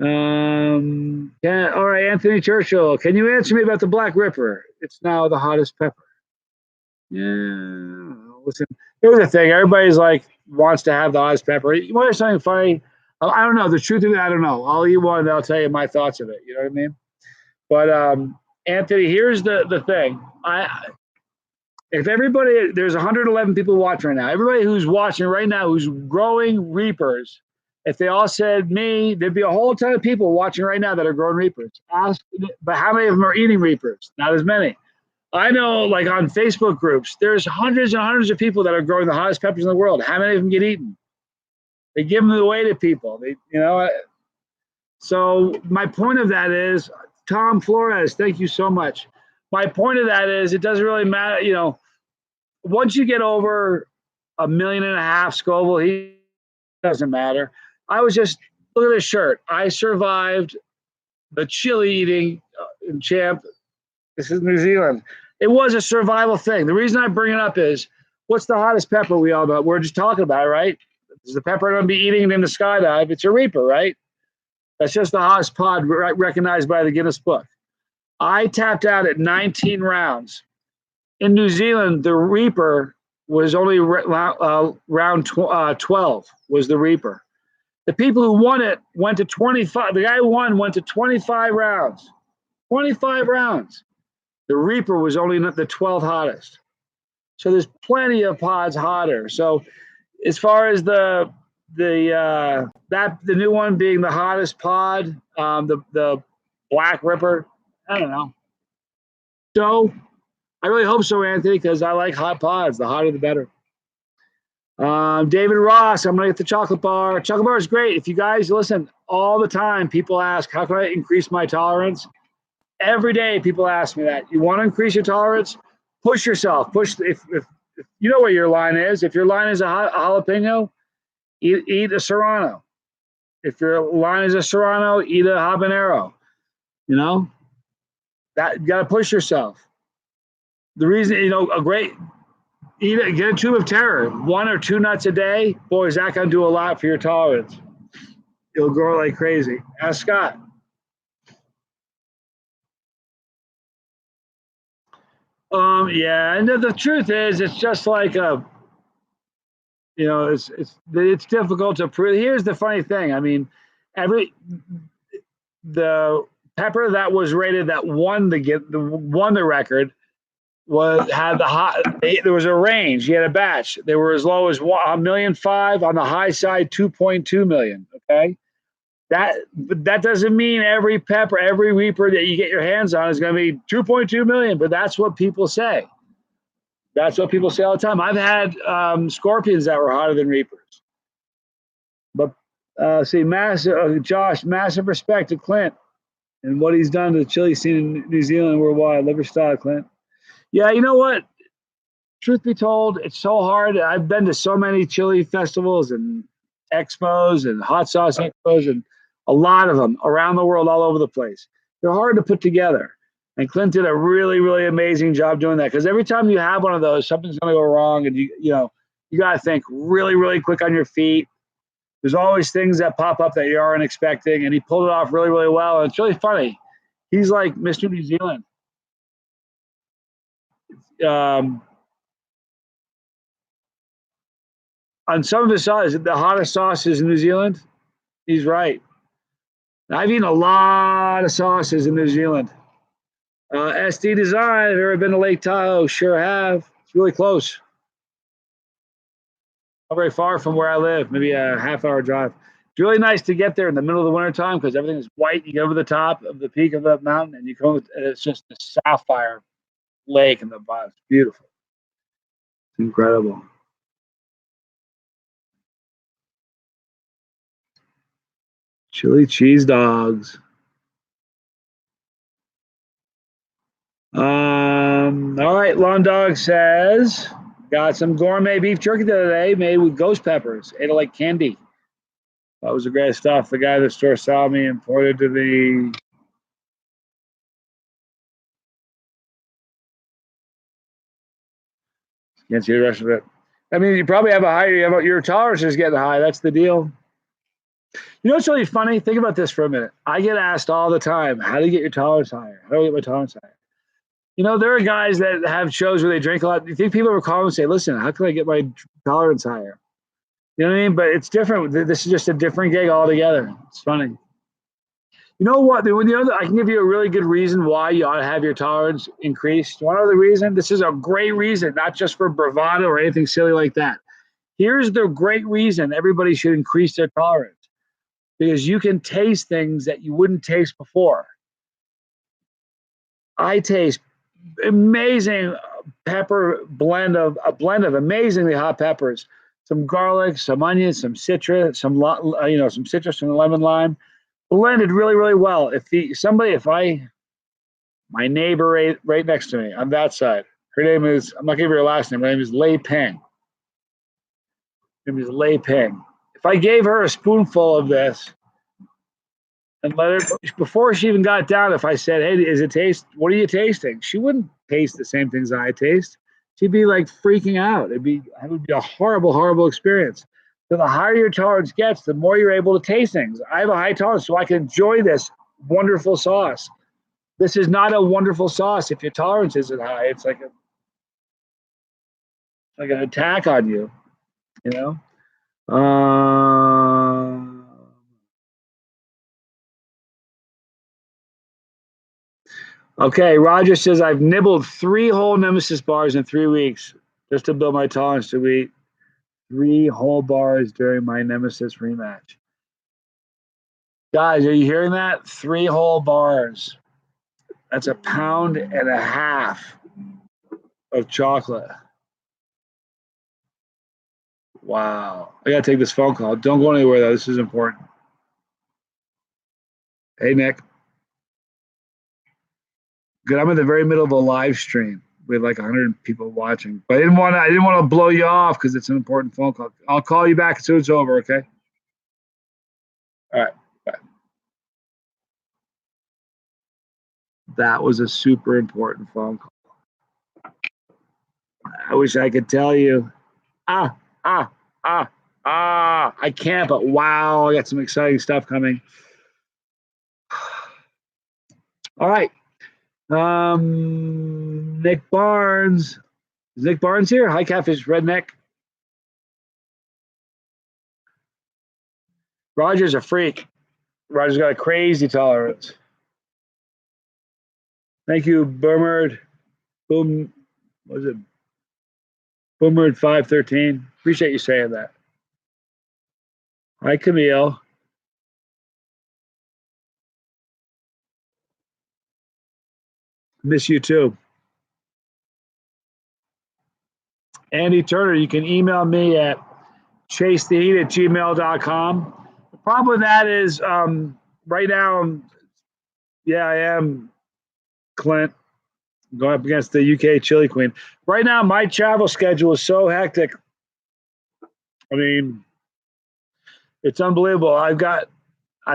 S1: All right, Anthony Churchill. Can you answer me about the Black Ripper? It's now the hottest pepper. Yeah. Listen, here's the thing. Everybody's like wants to have the hottest pepper. You want something funny? I don't know. The truth of it, I don't know. I'll eat one and I'll tell you my thoughts of it. You know what I mean? But Anthony, here's the thing. If everybody, there's 111 people watching right now. Everybody who's watching right now, who's growing reapers, if they all said me, there'd be a whole ton of people watching right now that are growing reapers. But how many of them are eating reapers? Not as many. I know, like on Facebook groups, there's hundreds and hundreds of people that are growing the hottest peppers in the world. How many of them get eaten? They give them away to people. So my point of that is, Tom Flores, thank you so much. My point of that is, it doesn't really matter. Once you get over 1.5 million Scoville, he doesn't matter. I was just look at this shirt. I survived the chili eating champ. This is New Zealand. It was a survival thing. The reason I bring it up is, what's the hottest pepper we all know? We're just talking about it, right? Is the pepper I'm going to be eating in the skydive? It's a Reaper, right? That's just the hottest pod recognized by the Guinness Book. I tapped out at 19 rounds. In New Zealand, the Reaper was only round 12 was the Reaper. The people who won it went to 25. The guy who won went to 25 rounds. 25 rounds. The Reaper was only the 12th hottest. So there's plenty of pods hotter. So as far as the new one being the hottest pod, the Black Ripper, I don't know. So I really hope so, Anthony, because I like hot pods. The hotter, the better. David Ross, I'm going to get the chocolate bar. Chocolate bar is great. If you guys listen all the time, people ask, how can I increase my tolerance? Every day, people ask me that. You want to increase your tolerance? Push yourself. Push. If you know what your line is. If your line is a jalapeno, eat a serrano. If your line is a serrano, eat a habanero. That you got to push yourself. The reason, get a tube of terror, 1 or 2 nuts a day. Boy, is that going to do a lot for your tolerance. You'll grow like crazy. Ask Scott. Yeah, and the truth is, it's just like it's difficult to prove. Here's the funny thing. I mean, the pepper that was rated that won the record had the hot. There was a range. You had a batch. They were as low as 1.5 million, on the high side 2.2 million. Okay, that doesn't mean every pepper, every Reaper that you get your hands on is going to be 2.2 million. But that's what people say. That's what people say all the time. I've had scorpions that were hotter than Reapers. But Josh, massive respect to Clint and what he's done to the chili scene in New Zealand worldwide. Liver style, Clint. Yeah, you know what? Truth be told, it's so hard. I've been to so many chili festivals and expos and hot sauce expos, and a lot of them around the world, all over the place. They're hard to put together. And Clint did a really, really amazing job doing that, because every time you have one of those, something's going to go wrong, and you got to think really, really quick on your feet. There's always things that pop up that you aren't expecting, and he pulled it off really, really well. And it's really funny. He's like Mr. New Zealand. On some of his sauces, the hottest sauces in New Zealand, he's right. I've eaten a lot of sauces in New Zealand. SD Design, have you ever been to Lake Tahoe? Sure have. It's really close. Not very far from where I live, maybe a half-hour drive. It's really nice to get there in the middle of the wintertime, because everything is white. You get over the top of the peak of the mountain, and you come, and it's just a sapphire lake in the bottom. It's beautiful. It's incredible. Chili cheese dogs. All right, Lawn Dog says, got some gourmet beef jerky the other day made with ghost peppers. Ate it like candy. That was the great stuff. The guy at the store saw me and pointed to the can't see the rest of it. I mean, you probably have your tolerance is getting high. That's the deal. You know what's really funny? Think about this for a minute. I get asked all the time, how do you get your tolerance higher? How do I get my tolerance higher? There are guys that have shows where they drink a lot. You think people ever call and say, listen, how can I get my tolerance higher? You know what I mean? But it's different. This is just a different gig altogether. It's funny. You know what? I can give you a really good reason why you ought to have your tolerance increased. One other reason. This is a great reason, not just for bravado or anything silly like that. Here's the great reason everybody should increase their tolerance, because you can taste things that you wouldn't taste before. I taste amazing pepper blend of amazingly hot peppers, some garlic, some onions, some citrus, some citrus and lemon lime, blended really really well. My neighbor right next to me on that side, her name is, I'm not giving her last name. Her name is Lei Peng. Her name is Lei Peng. If I gave her a spoonful of this and let her, before she even got down, if I said, "Hey, what are you tasting?" She wouldn't taste the same things I taste. She'd be like freaking out. It would be a horrible, horrible experience. So the higher your tolerance gets, the more you're able to taste things. I have a high tolerance, so I can enjoy this wonderful sauce. This is not a wonderful sauce if your tolerance isn't high. It's like an attack on you, you know. Okay, Roger says I've nibbled 3 whole Nemesis bars in 3 weeks just to build my tolerance to eat 3 whole bars during my Nemesis rematch. Guys, are you hearing that? 3 whole bars. That's 1.5 pounds of chocolate. Wow. I gotta take this phone call. Don't go anywhere though. This is important. Hey Nick. Good. I'm in the very middle of a live stream with like 100 people watching. But I didn't want to blow you off because it's an important phone call. I'll call you back as soon as it's over, okay? All right. Bye. That was a super important phone call. I wish I could tell you. Ah, ah, I can't, but wow, I got some exciting stuff coming. All right. Nick Barnes. Is Nick Barnes here? Hi, Catfish Redneck. Roger's a freak. Roger's got a crazy tolerance. Thank you, Boomerd. Boom, what was it? Boomerd 513. Appreciate you saying that. Hi, Camille. Miss you too. Andy Turner, you can email me at chasetheheat@gmail.com. The problem with that is right now, yeah, I am Clint going up against the UK Chili Queen. Right now, my travel schedule is so hectic. I mean, it's unbelievable. I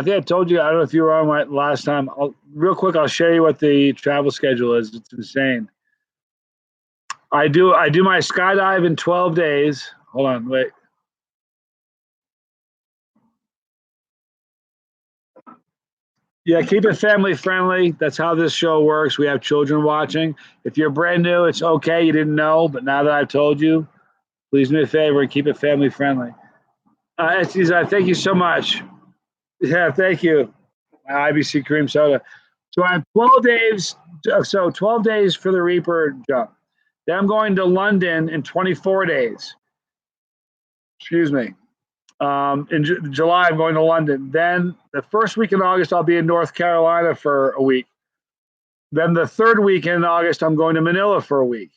S1: think I told you, I don't know if you were on my last time. Real quick, I'll show you what the travel schedule is. It's insane. I do my skydive in 12 days. Hold on, wait. Yeah, keep it family friendly. That's how this show works. We have children watching. If you're brand new, it's okay. You didn't know, but now that I've told you, please do me a favor and keep it family friendly. Thank you so much. Yeah, thank you. IBC cream soda. So I have 12 days. So 12 days for the Reaper jump. Then I'm going to London in 24 days. Excuse me. In July, I'm going to London. Then the first week in August, I'll be in North Carolina for a week. Then the third week in August, I'm going to Manila for a week.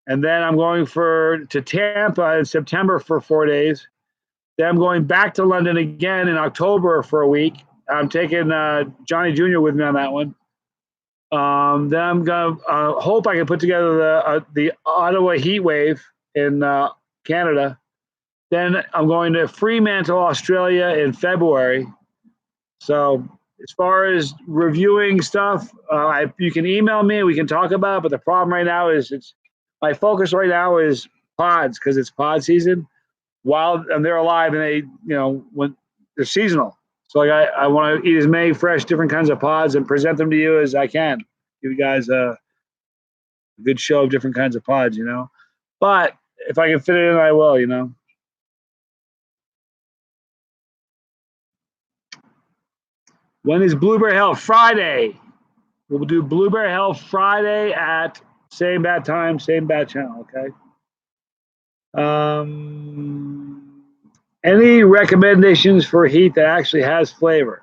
S1: And then I'm going to Tampa in September for 4 days. Then I'm going back to London again in October for a week. I'm taking Johnny Jr. with me on that one. Then I'm going to hope I can put together the Ottawa heat wave in Canada. Then I'm going to Fremantle, Australia in February. So as far as reviewing stuff, you can email me. We can talk about it. But the problem right now is my focus right now is pods because it's pod season. And they're alive and when they're seasonal. So like I want to eat as many fresh, different kinds of pods and present them to you as I can. Give you guys a good show of different kinds of pods, But if I can fit it in, I will, When is Blueberry Hill? Friday. We'll do Blueberry Hill Friday at same bad time, same bad channel. Okay. Any recommendations for heat that actually has flavor?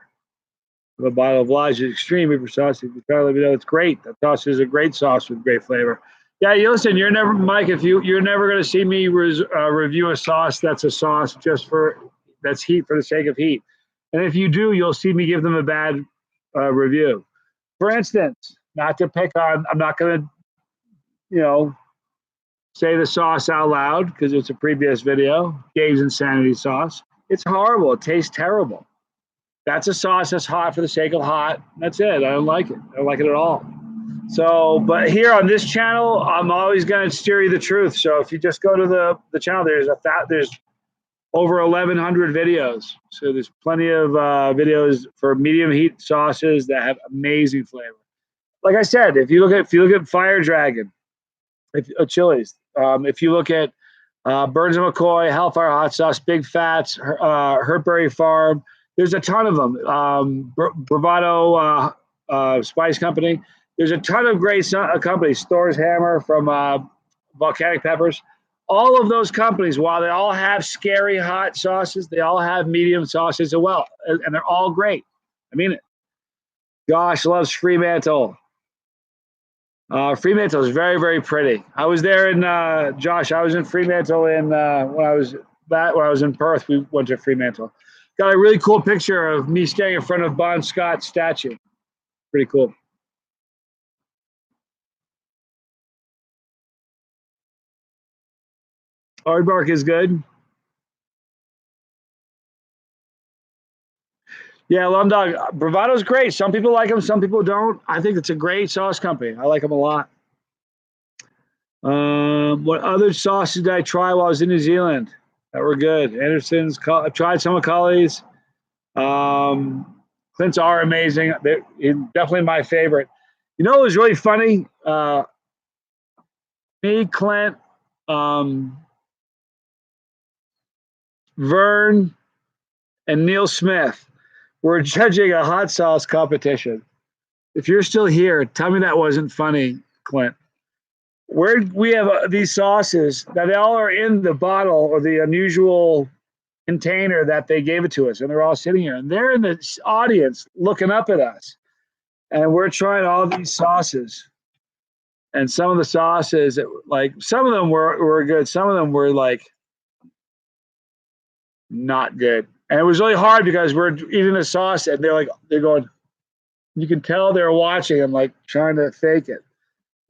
S1: A bottle of Elijah's Extreme Reaper sauce. If you try to let me know, it's great. That sauce is a great sauce with great flavor. Yeah, you listen. You're never, Mike. If you're never going to see me review a sauce that's a sauce just for that's heat for the sake of heat. And if you do, you'll see me give them a bad review. For instance, not to pick on, I'm not going to, say the sauce out loud because it's a previous video. Dave's Insanity sauce. It's horrible. It tastes terrible. That's a sauce that's hot for the sake of hot. That's it. I don't like it. I don't like it at all. So, but here on this channel, I'm always going to steer you the truth. So if you just go to the channel, there's over 1,100 videos. So there's plenty of videos for medium heat sauces that have amazing flavor. Like I said, if you look at Fire Dragon, Chillies, if you look at Burns and McCoy, Hellfire Hot Sauce, Big Fats, Hertberry Farm. There's a ton of them. Bravado Spice Company. There's a ton of great companies. Thor's Hammer from Volcanic Peppers. All of those companies, while they all have scary hot sauces, they all have medium sauces as well, and they're all great. I mean it. Josh loves Fremantle. Fremantle is very, very pretty. I was there in Josh. I was in Fremantle when I was in Perth. We went to Fremantle. Got a really cool picture of me standing in front of Bon Scott's statue. Pretty cool. Aardvark is good. Yeah, Lumdog. Bravado's great. Some people like them, some people don't. I think it's a great sauce company. I like them a lot. What other sauces did I try while I was in New Zealand that were good? Anderson's. I've tried some of Cully's. Clint's are amazing. They're definitely my favorite. You know, it was really funny. Me, Clint, Vern, and Neil Smith were judging a hot sauce competition. If you're still here, tell me that wasn't funny, Clint. Where we have these sauces that they all are in the bottle or the unusual container that they gave it to us, and they're all sitting here, and they're in the audience looking up at us, and we're trying all these sauces, and some of the sauces, like some of them were good, some of them were like not good, and it was really hard because we're eating the sauce, and they're going, you can tell they're watching and like trying to fake it.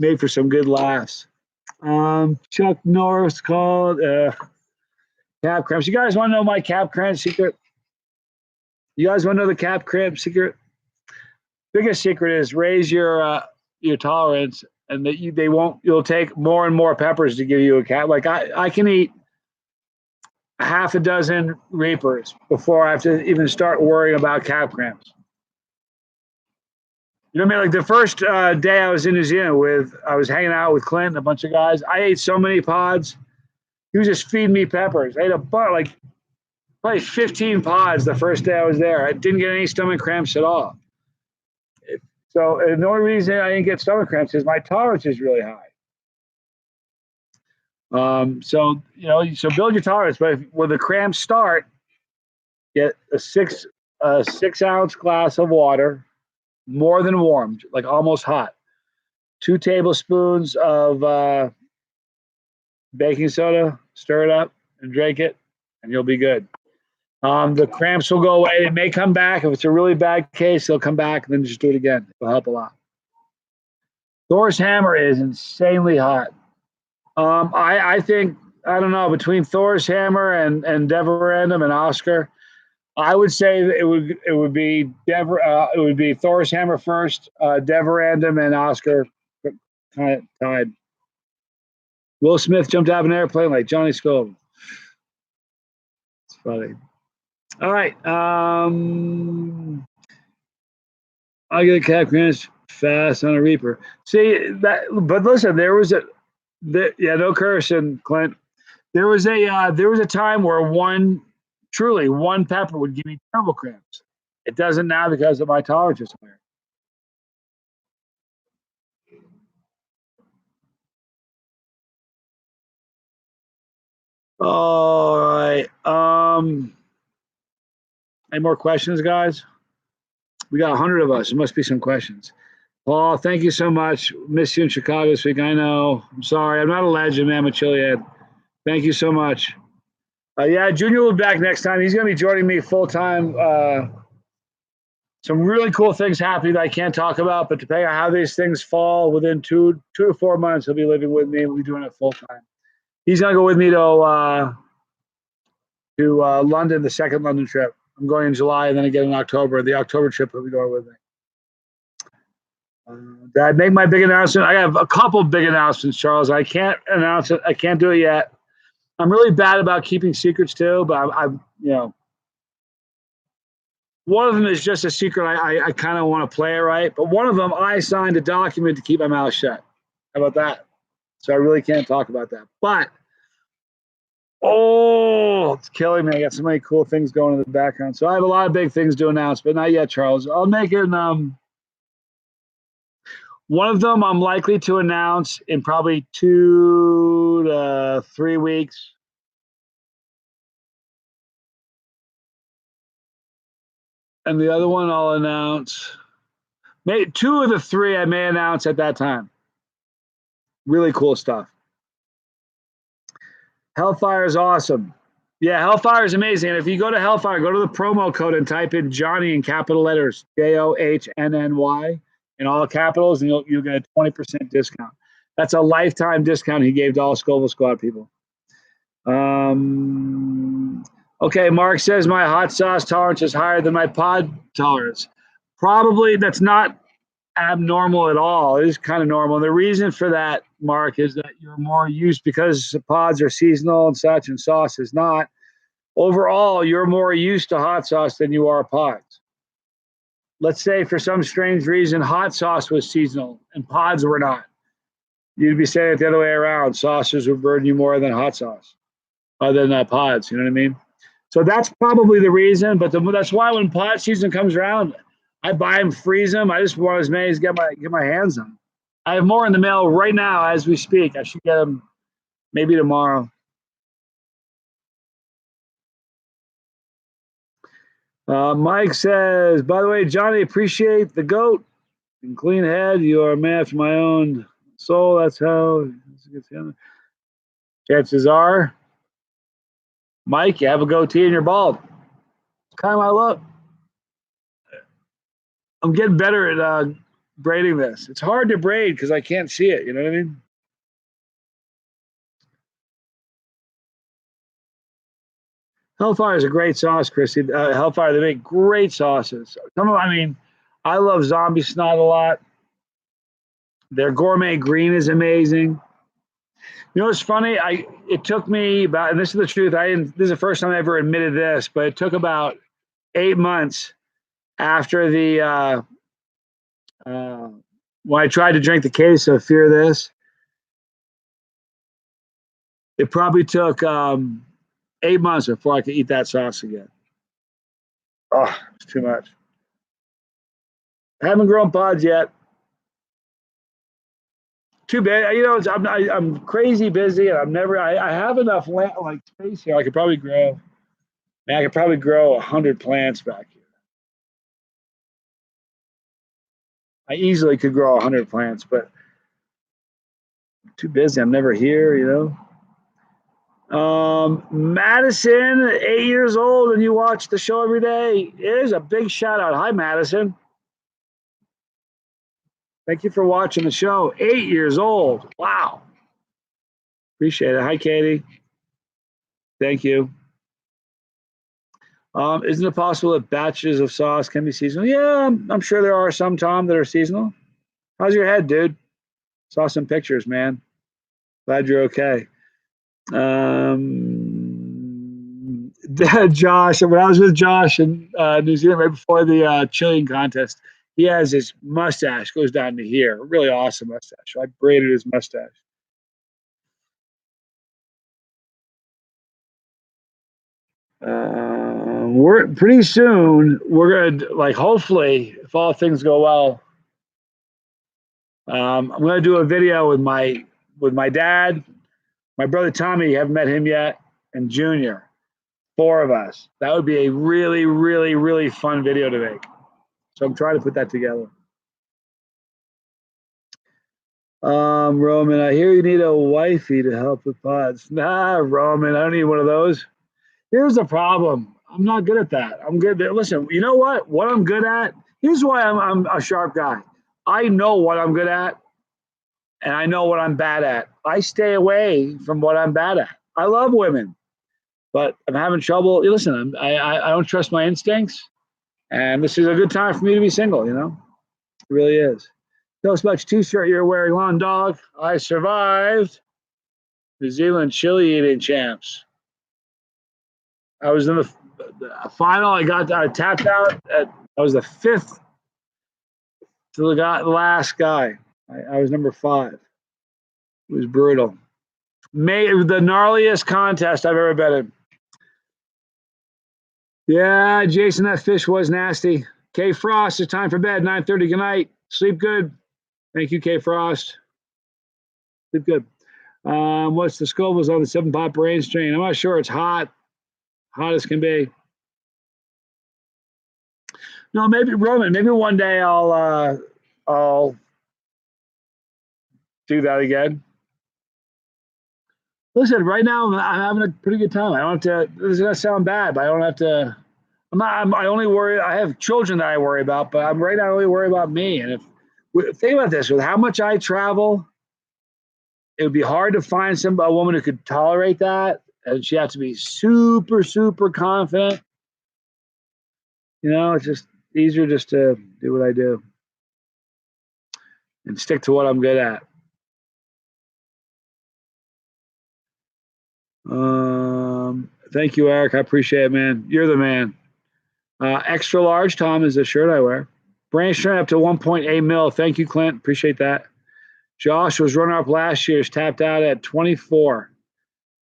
S1: Made for some good laughs. Chuck Norris called Cap cramps. You guys want to know my cap cramp secret? You guys want to know the cap cramp secret? Biggest secret is raise your tolerance, and that you'll take more and more peppers to give you a cap. Like I can eat half a dozen Reapers before I have to even start worrying about cap cramps. You know what I mean? Like the first day I was in New Zealand I was hanging out with Clint and a bunch of guys. I ate so many pods. He was just feeding me peppers. I ate probably 15 pods the first day I was there. I didn't get any stomach cramps at all. So the only reason I didn't get stomach cramps is my tolerance is really high. So build your tolerance. But when the cramps start, get a 6 ounce glass of water, more than warm, like almost hot. 2 tablespoons of baking soda, stir it up and drink it, and you'll be good. The cramps will go away. They may come back. If it's a really bad case, they'll come back, and then just do it again. It'll help a lot. Thor's Hammer is insanely hot. I think, I don't know, between Thor's Hammer and Deverandum and Oscar, I would say that it would be Thor's Hammer first, Deverandum and Oscar kind of tied. Will Smith jumped out of an airplane like Johnny Scoville. It's funny. All right. I'll get a cap cramps fast on a Reaper. See that, but listen, no cursing, Clint. There was a time where one pepper would give me terrible cramps. It doesn't now because of my tolerance is higher. All right. Any more questions, guys? We got 100 of us. There must be some questions. Paul, thank you so much. Miss you in Chicago this week. I know. I'm sorry. I'm not a legend, man. I'm a Chillian. Thank you so much. Yeah, Junior will be back next time. He's going to be joining me full time. Some really cool things happening that I can't talk about, but depending on how these things fall, within two to 4 months, he'll be living with me. We'll be doing it full time. He's going to go with me to London, the second London trip. I'm going in July and then again in October. The October trip, he'll be going with me. Did I make my big announcement? I have a couple big announcements, Charles. I can't announce it. I can't do it yet. I'm really bad about keeping secrets too, but I'm one of them is just a secret. I kind of want to play it right, but one of them I signed a document to keep my mouth shut. How about that? So I really can't talk about that. But it's killing me. I got so many cool things going in the background. So I have a lot of big things to announce, but not yet, Charles. I'll make it. One of them I'm likely to announce in probably 2 to 3 weeks. And the other one I'll announce. Maybe 2 of the 3 I may announce at that time. Really cool stuff. Hellfire is awesome. Yeah, Hellfire is amazing. And if you go to Hellfire, go to the promo code and type in Johnny in capital letters, JOHNNY, in all capitals, and you'll get a 20% discount. That's a lifetime discount he gave to all Scoville Squad people. Okay, Mark says my hot sauce tolerance is higher than my pod tolerance. Probably that's not abnormal at all. It is kind of normal. And the reason for that, Mark, is that you're more used because pods are seasonal and such, and sauce is not. Overall, you're more used to hot sauce than you are pods. Let's say for some strange reason, hot sauce was seasonal and pods were not. You'd be saying it the other way around. Sauces would burn you more than hot sauce, other than pods. You know what I mean? So that's probably the reason. But that's why when pod season comes around, I buy them, freeze them. I just want as many as get my hands on. I have more in the mail right now as we speak. I should get them maybe tomorrow. Mike says, by the way, Johnny, appreciate the goat and clean head. You are a man after my own soul. That's how. Chances are, Mike, you have a goatee and you're bald. It's kind of my look. I'm getting better at braiding this. It's hard to braid because I can't see it. You know what I mean? Hellfire is a great sauce, Chrissy. Hellfire, they make great sauces. I love zombie snot a lot. Their gourmet green is amazing. You know what's funny? It took me about, and this is the truth. This is the first time I ever admitted this, but it took about 8 months after the when I tried to drink the case of Fear This. It probably took 8 months before I could eat that sauce again. Oh, it's too much. I haven't grown pods yet. Too bad. I'm crazy busy, and I have enough space here. I could probably grow. Man, I could probably grow 100 plants back here. I easily could grow 100 plants, but I'm too busy. I'm never here, Madison, 8 years old, and you watch the show every day. It is a big shout out. Hi, Madison. Thank you for watching the show. 8 years old. Wow. Appreciate it. Hi, Katie. Thank you. Isn't it possible that batches of sauce can be seasonal? Yeah, I'm sure there are some, Tom, that are seasonal. How's your head, dude? Saw some pictures, man. Glad you're okay. Josh, when I was with Josh in New Zealand right before the chilling contest, he has his mustache goes down to here. Really awesome mustache. So I braided his mustache. we're pretty soon. We're gonna like hopefully, if all things go well. I'm gonna do a video with my dad, my brother Tommy. You haven't met him yet, and Junior. 4 of us. That would be a really, really, really fun video to make. So I'm trying to put that together. Roman, I hear you need a wifey to help with pods. Nah, Roman, I don't need one of those. Here's the problem. I'm not good at that. I'm good. Listen, you know what? What I'm good at. Here's why I'm a sharp guy. I know what I'm good at, and I know what I'm bad at. I stay away from what I'm bad at. I love women, but I'm having trouble. Listen, I don't trust my instincts, and this is a good time for me to be single. You know, it really is. No much t-shirt you're wearing, Lawn Dog. I survived. New Zealand chili eating champs. I was in the final. I tapped out I was the 5th to the last guy. I was number 5. It was brutal. The gnarliest contest I've ever been in. Yeah, Jason, that fish was nasty. K Frost, it's time for bed. 9:30. Good night. Sleep good. Thank you, K Frost. Sleep good. What's the Scovilles on the 7-pot brain strain? I'm not sure. It's hot as can be. No, maybe Roman. Maybe one day I'll do that again. Listen, right now I'm having a pretty good time. I don't have to. This is gonna sound bad, but I don't have to. I only worry. I have children that I worry about, but I'm right now I only worry about me. And if think about this, with how much I travel, it would be hard to find a woman who could tolerate that, and she has to be super, super confident. You know, it's just easier just to do what I do and stick to what I'm good at. Thank you, Eric. I appreciate it, man. You're the man. Extra large, Tom, is the shirt I wear. Branch strain up to 1.8 mil. Thank you, Clint. Appreciate that. Josh was runner up last year's tapped out at 24.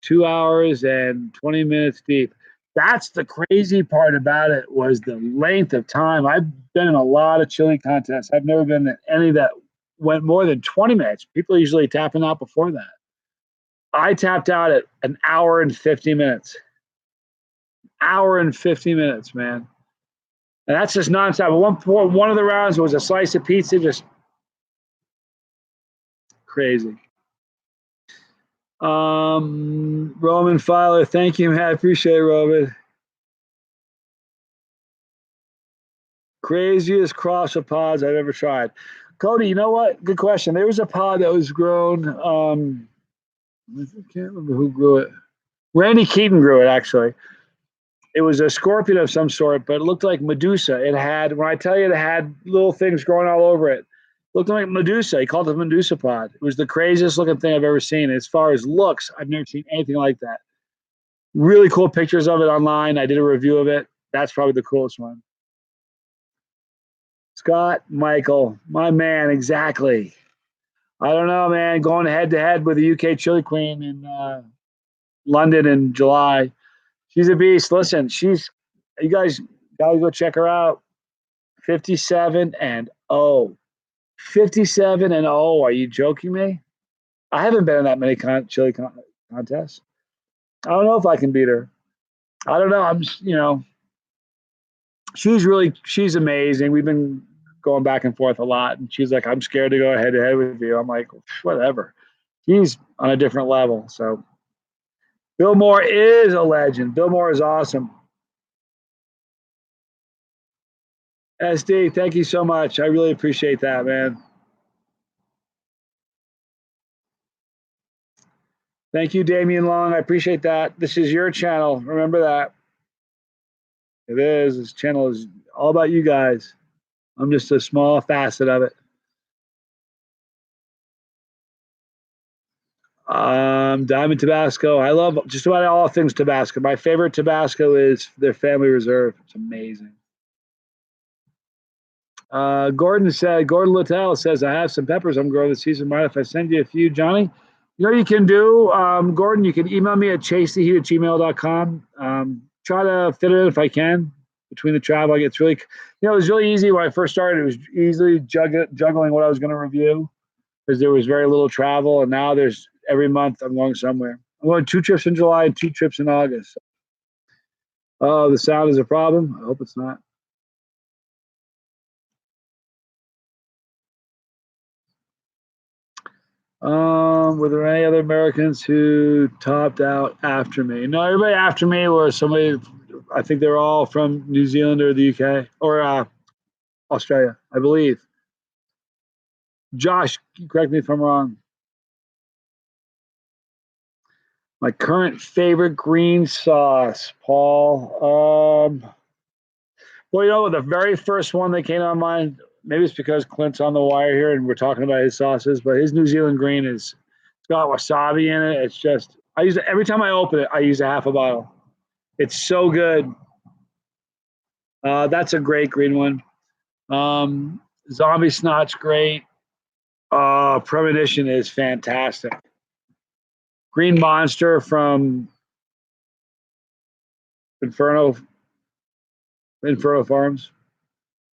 S1: 2 hours and 20 minutes deep. That's the crazy part about it, was the length of time. I've been in a lot of chili contests. I've never been in any that went more than 20 minutes. People are usually tapping out before that. I tapped out at 1 hour and 50 minutes. Hour and 50 minutes, man. And that's just nonstop. At one point, one of the rounds was a slice of pizza, just crazy. Roman Filer, thank you, man. I appreciate it, Roman. Craziest crossopods I've ever tried. Cody, you know what? Good question. There was a pod that was grown. I can't remember who grew it. Randy Keaton grew it, actually. It was a scorpion of some sort, but it looked like Medusa. It had, when I tell you, it had little things growing all over it. It looked like Medusa. He called it Medusa pod. It was the craziest looking thing I've ever seen. As far as looks, I've never seen anything like that. Really cool pictures of it online. I did a review of it. That's probably the coolest one. Scott Michael, my man, exactly. I don't know, man. Going head to head with the UK Chili Queen in London in July. She's a beast. Listen, you guys gotta go check her out. 57 and 0. 57 and 0. Are you joking me? I haven't been in that many chili contests. I don't know if I can beat her. I don't know. She's amazing. We've been going back and forth a lot, and she's like, I'm scared to go head to head with you. I'm like, whatever. He's on a different level. So Bill Moore is a legend. Bill Moore is awesome. SD, thank you so much. I really appreciate that, man. Thank you, Damian Long. I appreciate that. This is your channel. Remember that. It is. This channel is all about you guys. I'm just a small facet of it. Diamond Tabasco. I love just about all things Tabasco. My favorite Tabasco is their Family Reserve. It's amazing. Gordon Littell says, I have some peppers I'm growing this season. Mind if I send you a few, Johnny? You know what you can do, Gordon? You can email me at chasetheheat@gmail.com. try to fit it in if I can between the travel. It's really, it was really easy when I first started. It was easily juggling what I was going to review because there was very little travel, and now there's every month I'm going somewhere. I'm going 2 trips in July and 2 trips in August. Oh, the sound is a problem. I hope it's not. Were there any other Americans who topped out after me? No, everybody after me was somebody. I think they're all from New Zealand or the UK or Australia, I believe. Josh, correct me if I'm wrong. My current favorite green sauce, Paul. Well, the very first one that came to my mind, maybe it's because Clint's on the wire here and we're talking about his sauces, but his New Zealand green it's got wasabi in it. It's just, I use it every time I open it, I use a half a bottle. It's so good. That's a great green one. Zombie Snot's great. Premonition is fantastic. Green Monster from Inferno Farms.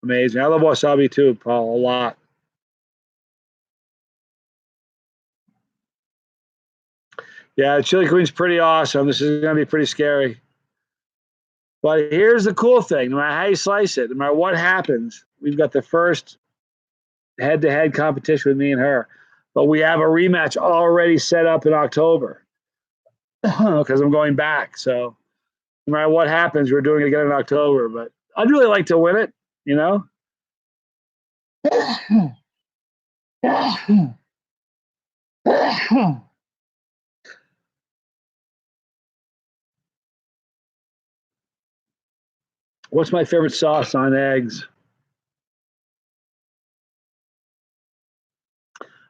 S1: Amazing. I love wasabi too, Paul, a lot. Yeah, Chili Queen's pretty awesome. This is going to be pretty scary. But here's the cool thing. No matter how you slice it, no matter what happens, we've got the first head-to-head competition with me and her. But we have a rematch already set up in October because I'm going back. So no matter what happens, we're doing it again in October. But I'd really like to win it, you know? What's my favorite sauce on eggs?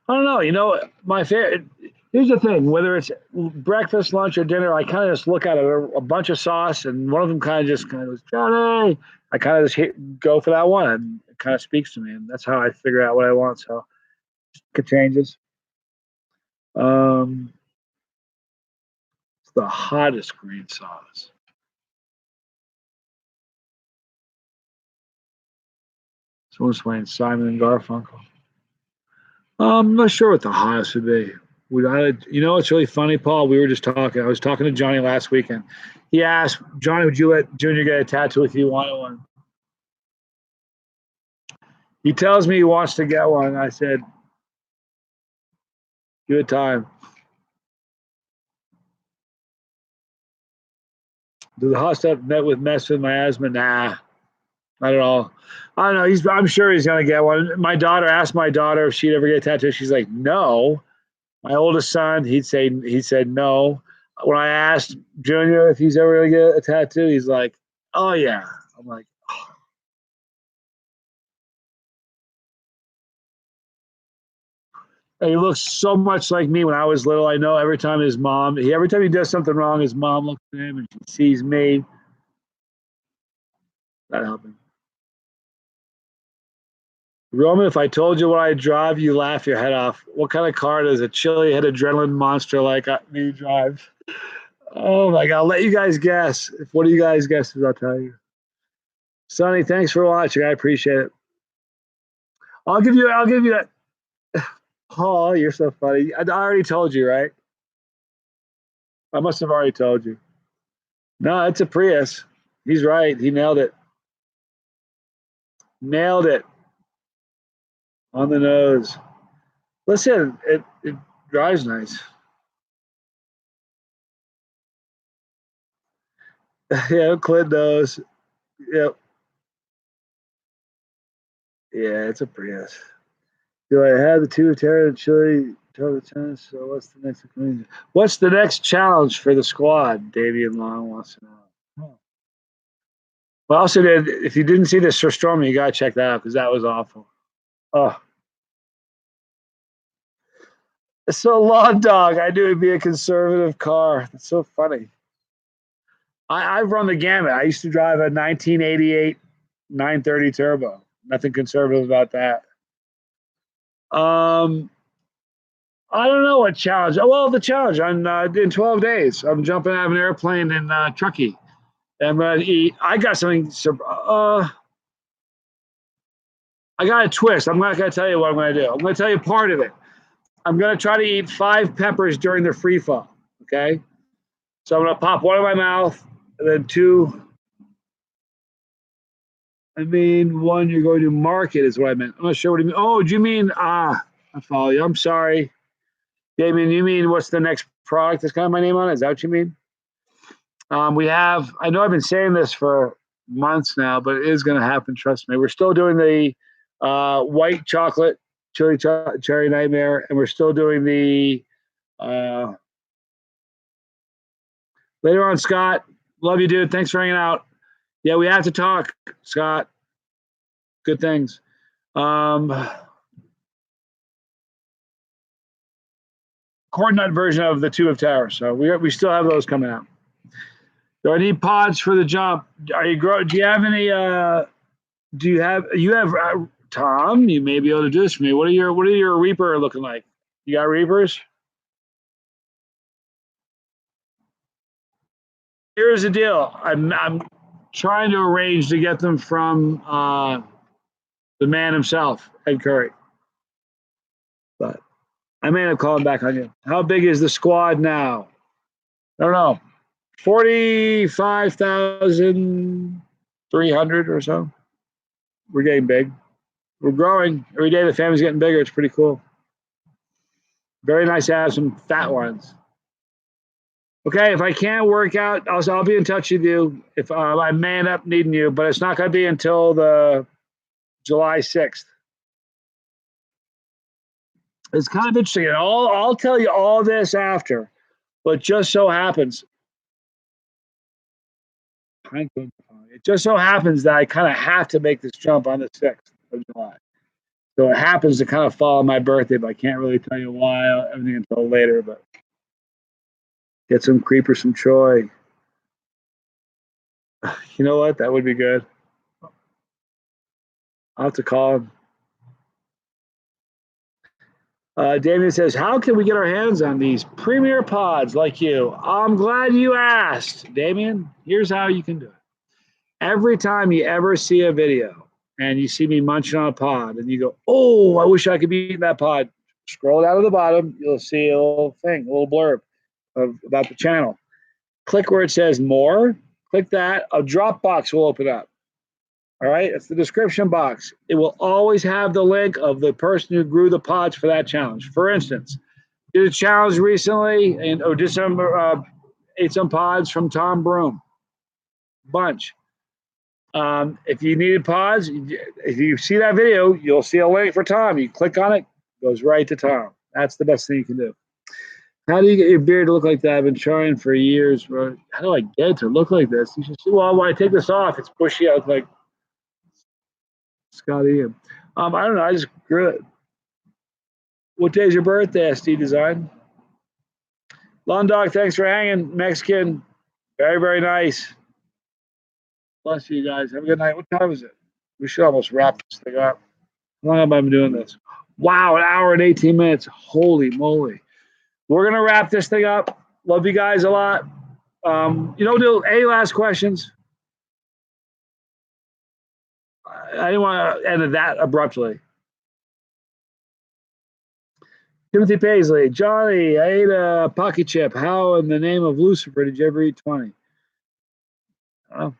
S1: I don't know. My favorite. Here's the thing: whether it's breakfast, lunch, or dinner, I kind of just look at a bunch of sauce, and one of them kind of goes, Johnny. I kind of just go for that one, and it kind of speaks to me, and that's how I figure out what I want. So it changes. It's the hottest green sauce. Someone's playing Simon and Garfunkel. I'm not sure what the hottest would be. It's really funny, Paul. We were just talking. I was talking to Johnny last weekend. He asked, Johnny, would you let Junior get a tattoo if you wanted one? He tells me he wants to get one. I said, give it time. Do the hot stuff mess with my asthma? Nah, not at all. I don't know. I'm sure he's gonna get one. My daughter asked my daughter if she'd ever get a tattoo. She's like, no. My oldest son, he said no. When I asked Junior if he's ever gonna get a tattoo, he's like, oh yeah. I'm like, he looks so much like me when I was little. I know every time every time he does something wrong, his mom looks at him and she sees me. That helped him. Roman, if I told you what I drive, you laugh your head off. What kind of car does a chili head adrenaline monster like me drive? Oh my God, I'll let you guys guess. If one of you guys guesses, I'll tell you. Sonny, thanks for watching. I appreciate it. I'll give you that. Oh, you're so funny. I already told you, right? I must have already told you. No, it's a Prius. He's right. He nailed it. Nailed it. On the nose. Listen, it drives nice. Yeah, Clint knows. Yep. Yeah, it's a Prius. Do I have the two Terra and Chili tennis? So what's the next challenge for the squad? Davian Long wants to know. Well, also, if you didn't see the Surströmming, you gotta check that out because that was awful. Oh, so Lawn Dog. I knew it'd be a conservative car. That's so funny. I've run the gamut. I used to drive a 1988 930 turbo. Nothing conservative about that. I don't know what challenge. Well, the challenge in 12 days. I'm jumping out of an airplane in Truckee. And I'm going to eat. I got something. I got a twist. I'm not going to tell you what I'm going to do. I'm going to tell you part of it. I'm going to try to eat 5 peppers during the free fall. Okay. So I'm going to pop one in my mouth and then 2. I mean, 1, you're going to market is what I meant. I'm not sure what you mean. Oh, do you mean, I follow you. I'm sorry. Damien, you mean what's the next product that's got my name on it? Is that what you mean? We have, I know I've been saying this for months now, but it is going to happen. Trust me. We're still doing the white chocolate Chilli Cherry Nightmare, and we're still doing the later on, Scott. Love you, dude. Thanks for hanging out. Yeah, we have to talk, Scott. Good things. Corn nut version of the Tube of Terror. So we still have those coming out. Do I need pods for the jump? Are you do you have any? Do you have Tom? You may be able to do this for me. What are your Reaper looking like? You got Reapers? Here's the deal. I'm trying to arrange to get them from the man himself, Ed Curry. But I may have called back on you. How big is the squad now? I don't know. 45,300 or so. We're getting big. We're growing. Every day the family's getting bigger. It's pretty cool. Very nice to have some fat ones. Okay, if I can't work out, I'll be in touch with you. If I may end up needing you, but it's not going to be until the July 6th. It's kind of interesting. And I'll tell you all this after, but just so happens, it just so happens that I kind of have to make this jump on the 6th of July. So it happens to kind of fall on my birthday, but I can't really tell you why, everything until later. But get some creeper, some Troy. You know what? That would be good. I'll have to call him. Damien says, how can we get our hands on these premier pods like you? I'm glad you asked, Damien. Here's how you can do it. Every time you ever see a video and you see me munching on a pod and you go, oh, I wish I could be eating that pod, scroll down to the bottom. You'll see a little thing, a little blurb about the channel. Click where it says more. Click that. A drop box will open up. All right, it's the description box. It will always have the link of the person who grew the pods for that challenge. For instance, did a challenge recently and did some ate some pods from Tom Broom. Bunch. If you needed pods, if you see that video, you'll see a link for Tom. You click on it, it goes right to Tom. That's the best thing you can do. How do you get your beard to look like that? I've been trying for years, bro. How do I get it to look like this? You should see, well, when I take this off, it's bushy. I look like Scotty. I don't know. I just grew it. What day is your birthday, SD Design? Lawn Dog, thanks for hanging. Mexican, very, very nice. Bless you guys. Have a good night. What time is it? We should almost wrap this thing up. How long have I been doing this? Wow, 1 hour and 18 minutes. Holy moly. We're going to wrap this thing up. Love you guys a lot. Do any last questions? I didn't want to end it that abruptly. Timothy Paisley, Johnny, I ate a pocket chip. How in the name of Lucifer did you ever eat 20? I'm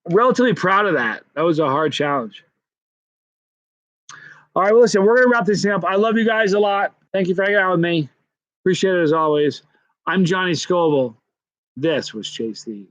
S1: relatively proud of that. That was a hard challenge. All right, well, listen, we're going to wrap this thing up. I love you guys a lot. Thank you for hanging out with me. Appreciate it as always. I'm Johnny Scoville. This was Chase the